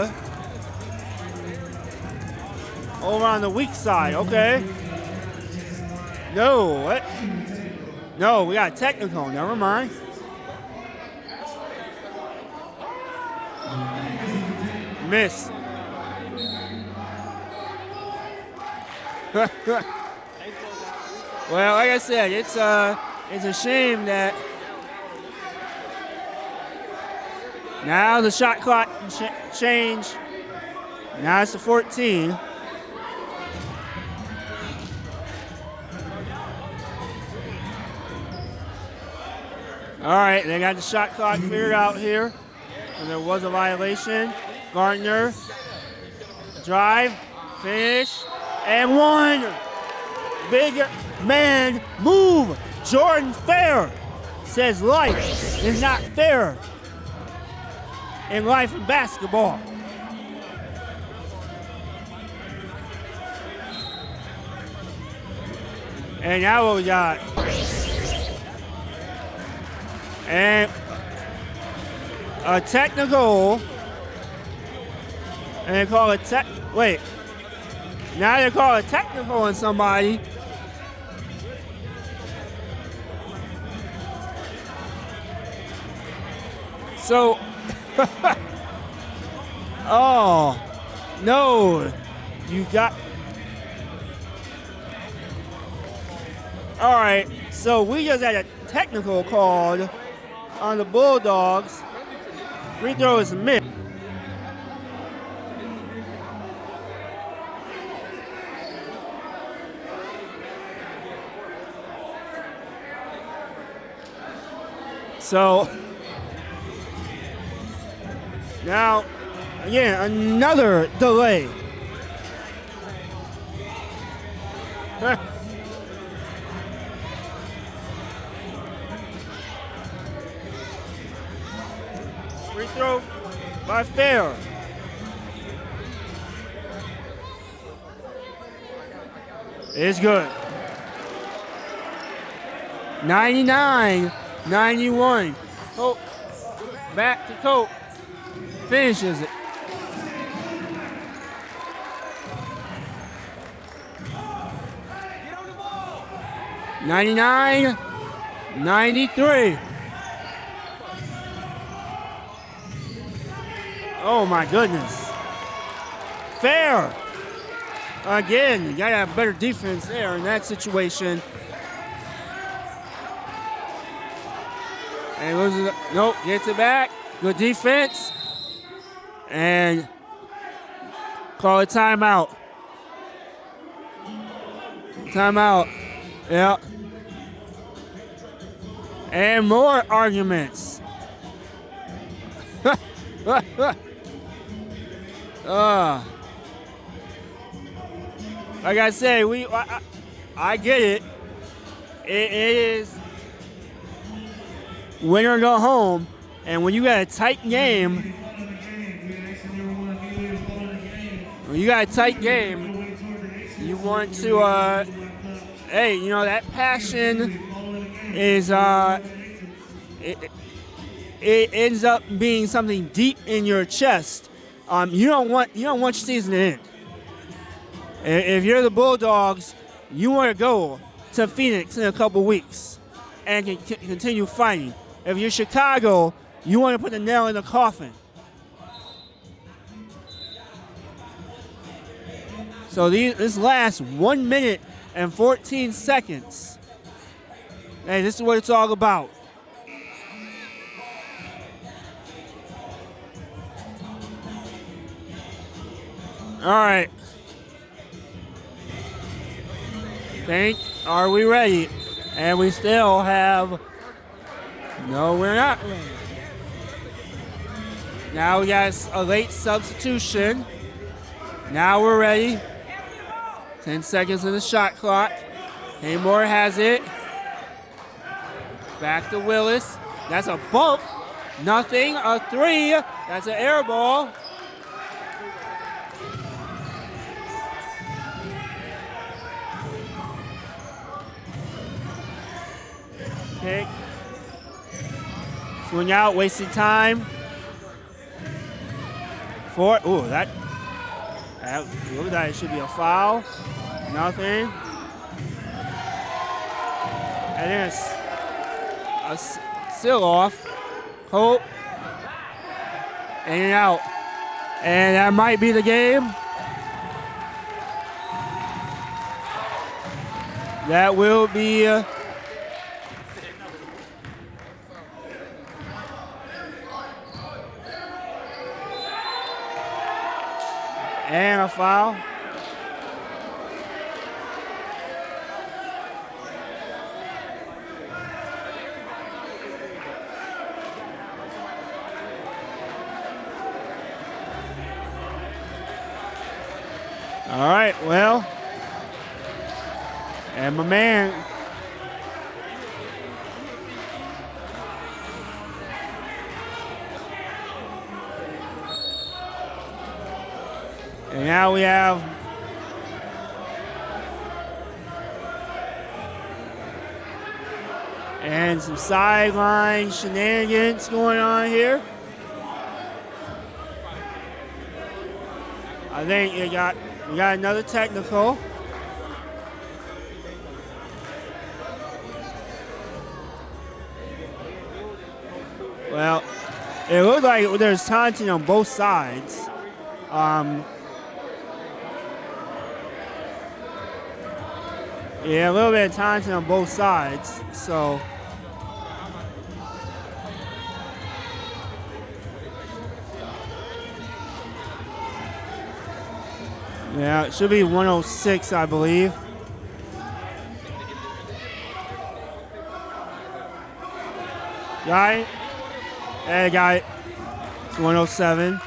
over on the weak side. Okay. No, what? No, we got a technical. Never mind. Miss. Well, like I said, it's a shame that now the shot clock change. Now it's a 14. All right, they got the shot clock figured out here. And there was a violation. Gardner, drive, finish, and one. Big man move. Jordan Fair says life is not fair in life and basketball. And now what we got? And a technical. And they call it wait. Now they call it technical on somebody. So, oh, no, you got, all right, so we just had a technical called on the Bulldogs. Free throw is missed. So, now, again, another delay. Free throw by Fair. It's good. 99-91. Cope back to Cope. Finishes it. Get on the ball. 99-93. Oh my goodness. Fair. Again, you gotta have better defense there in that situation. And loses it. Nope, gets it back. Good defense. And call it timeout. Timeout. Yeah. And more arguments. Like I say, I get it. It is win or go home, and when you got a tight game, you want to, hey, you know, that passion is, it ends up being something deep in your chest. You don't want your season to end. If you're the Bulldogs, you want to go to Phoenix in a couple weeks and continue fighting. If you're Chicago, you want to put the nail in the coffin. So this lasts 1 minute and 14 seconds. Hey, this is what it's all about. All right. Are we ready? And we still have, no, we're not ready. Now we got a late substitution. Now we're ready. 10 seconds in the shot clock. Haymore has it. Back to Willis. That's a bump. Nothing. A three. That's an air ball. Pick. Swing out, wasting time. Ooh, that look at that. It should be a foul. Nothing. And then a seal off. Hope. And out. And that might be the game. That will be. And a foul. All right, well, and my man. And now we have and some sideline shenanigans going on here. I think we got another technical. Well, it looked like there's taunting on both sides. Yeah, a little bit of taunting on both sides, so. Yeah, it should be 106, I believe. Got it? Hey, got it. It's 107.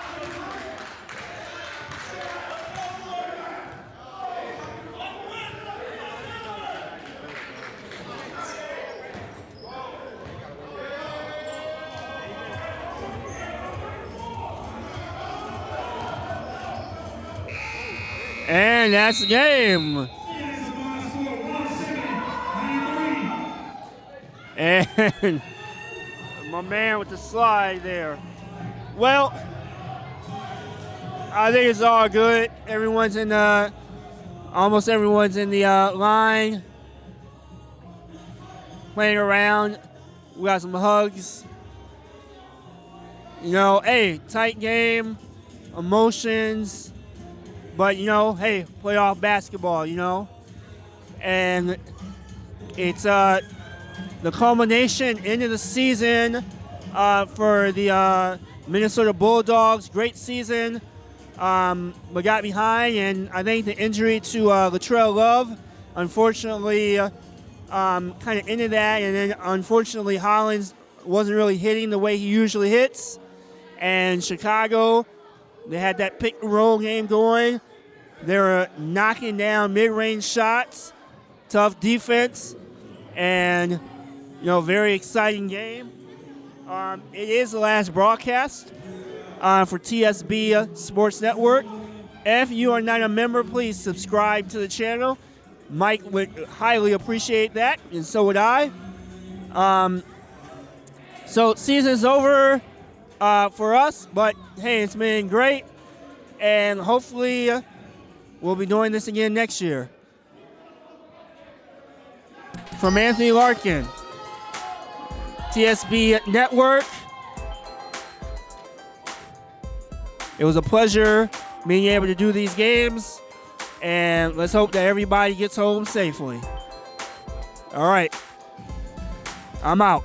And that's the game. And my man with the slide there. Well, I think it's all good. Everyone's in the, almost everyone's in the line, playing around. We got some hugs. You know, hey, tight game, emotions, but you know, hey, playoff basketball, you know, and it's the culmination into the season for the Minnesota Bulldogs. Great season, but got behind, and I think the injury to Latrell Love, unfortunately, kind of ended that, and then unfortunately Hollins wasn't really hitting the way he usually hits. And Chicago, they had that pick and roll game going. They were knocking down mid-range shots, tough defense, and you know, very exciting game. It is the last broadcast for TSB Sports Network. If you are not a member, please subscribe to the channel. Mike would highly appreciate that, and so would I. So season's over for us, but hey, it's been great, and hopefully we'll be doing this again next year. From Anthony Larkin, TSB Network, it was a pleasure being able to do these games, and let's hope that everybody gets home safely. All right, I'm out.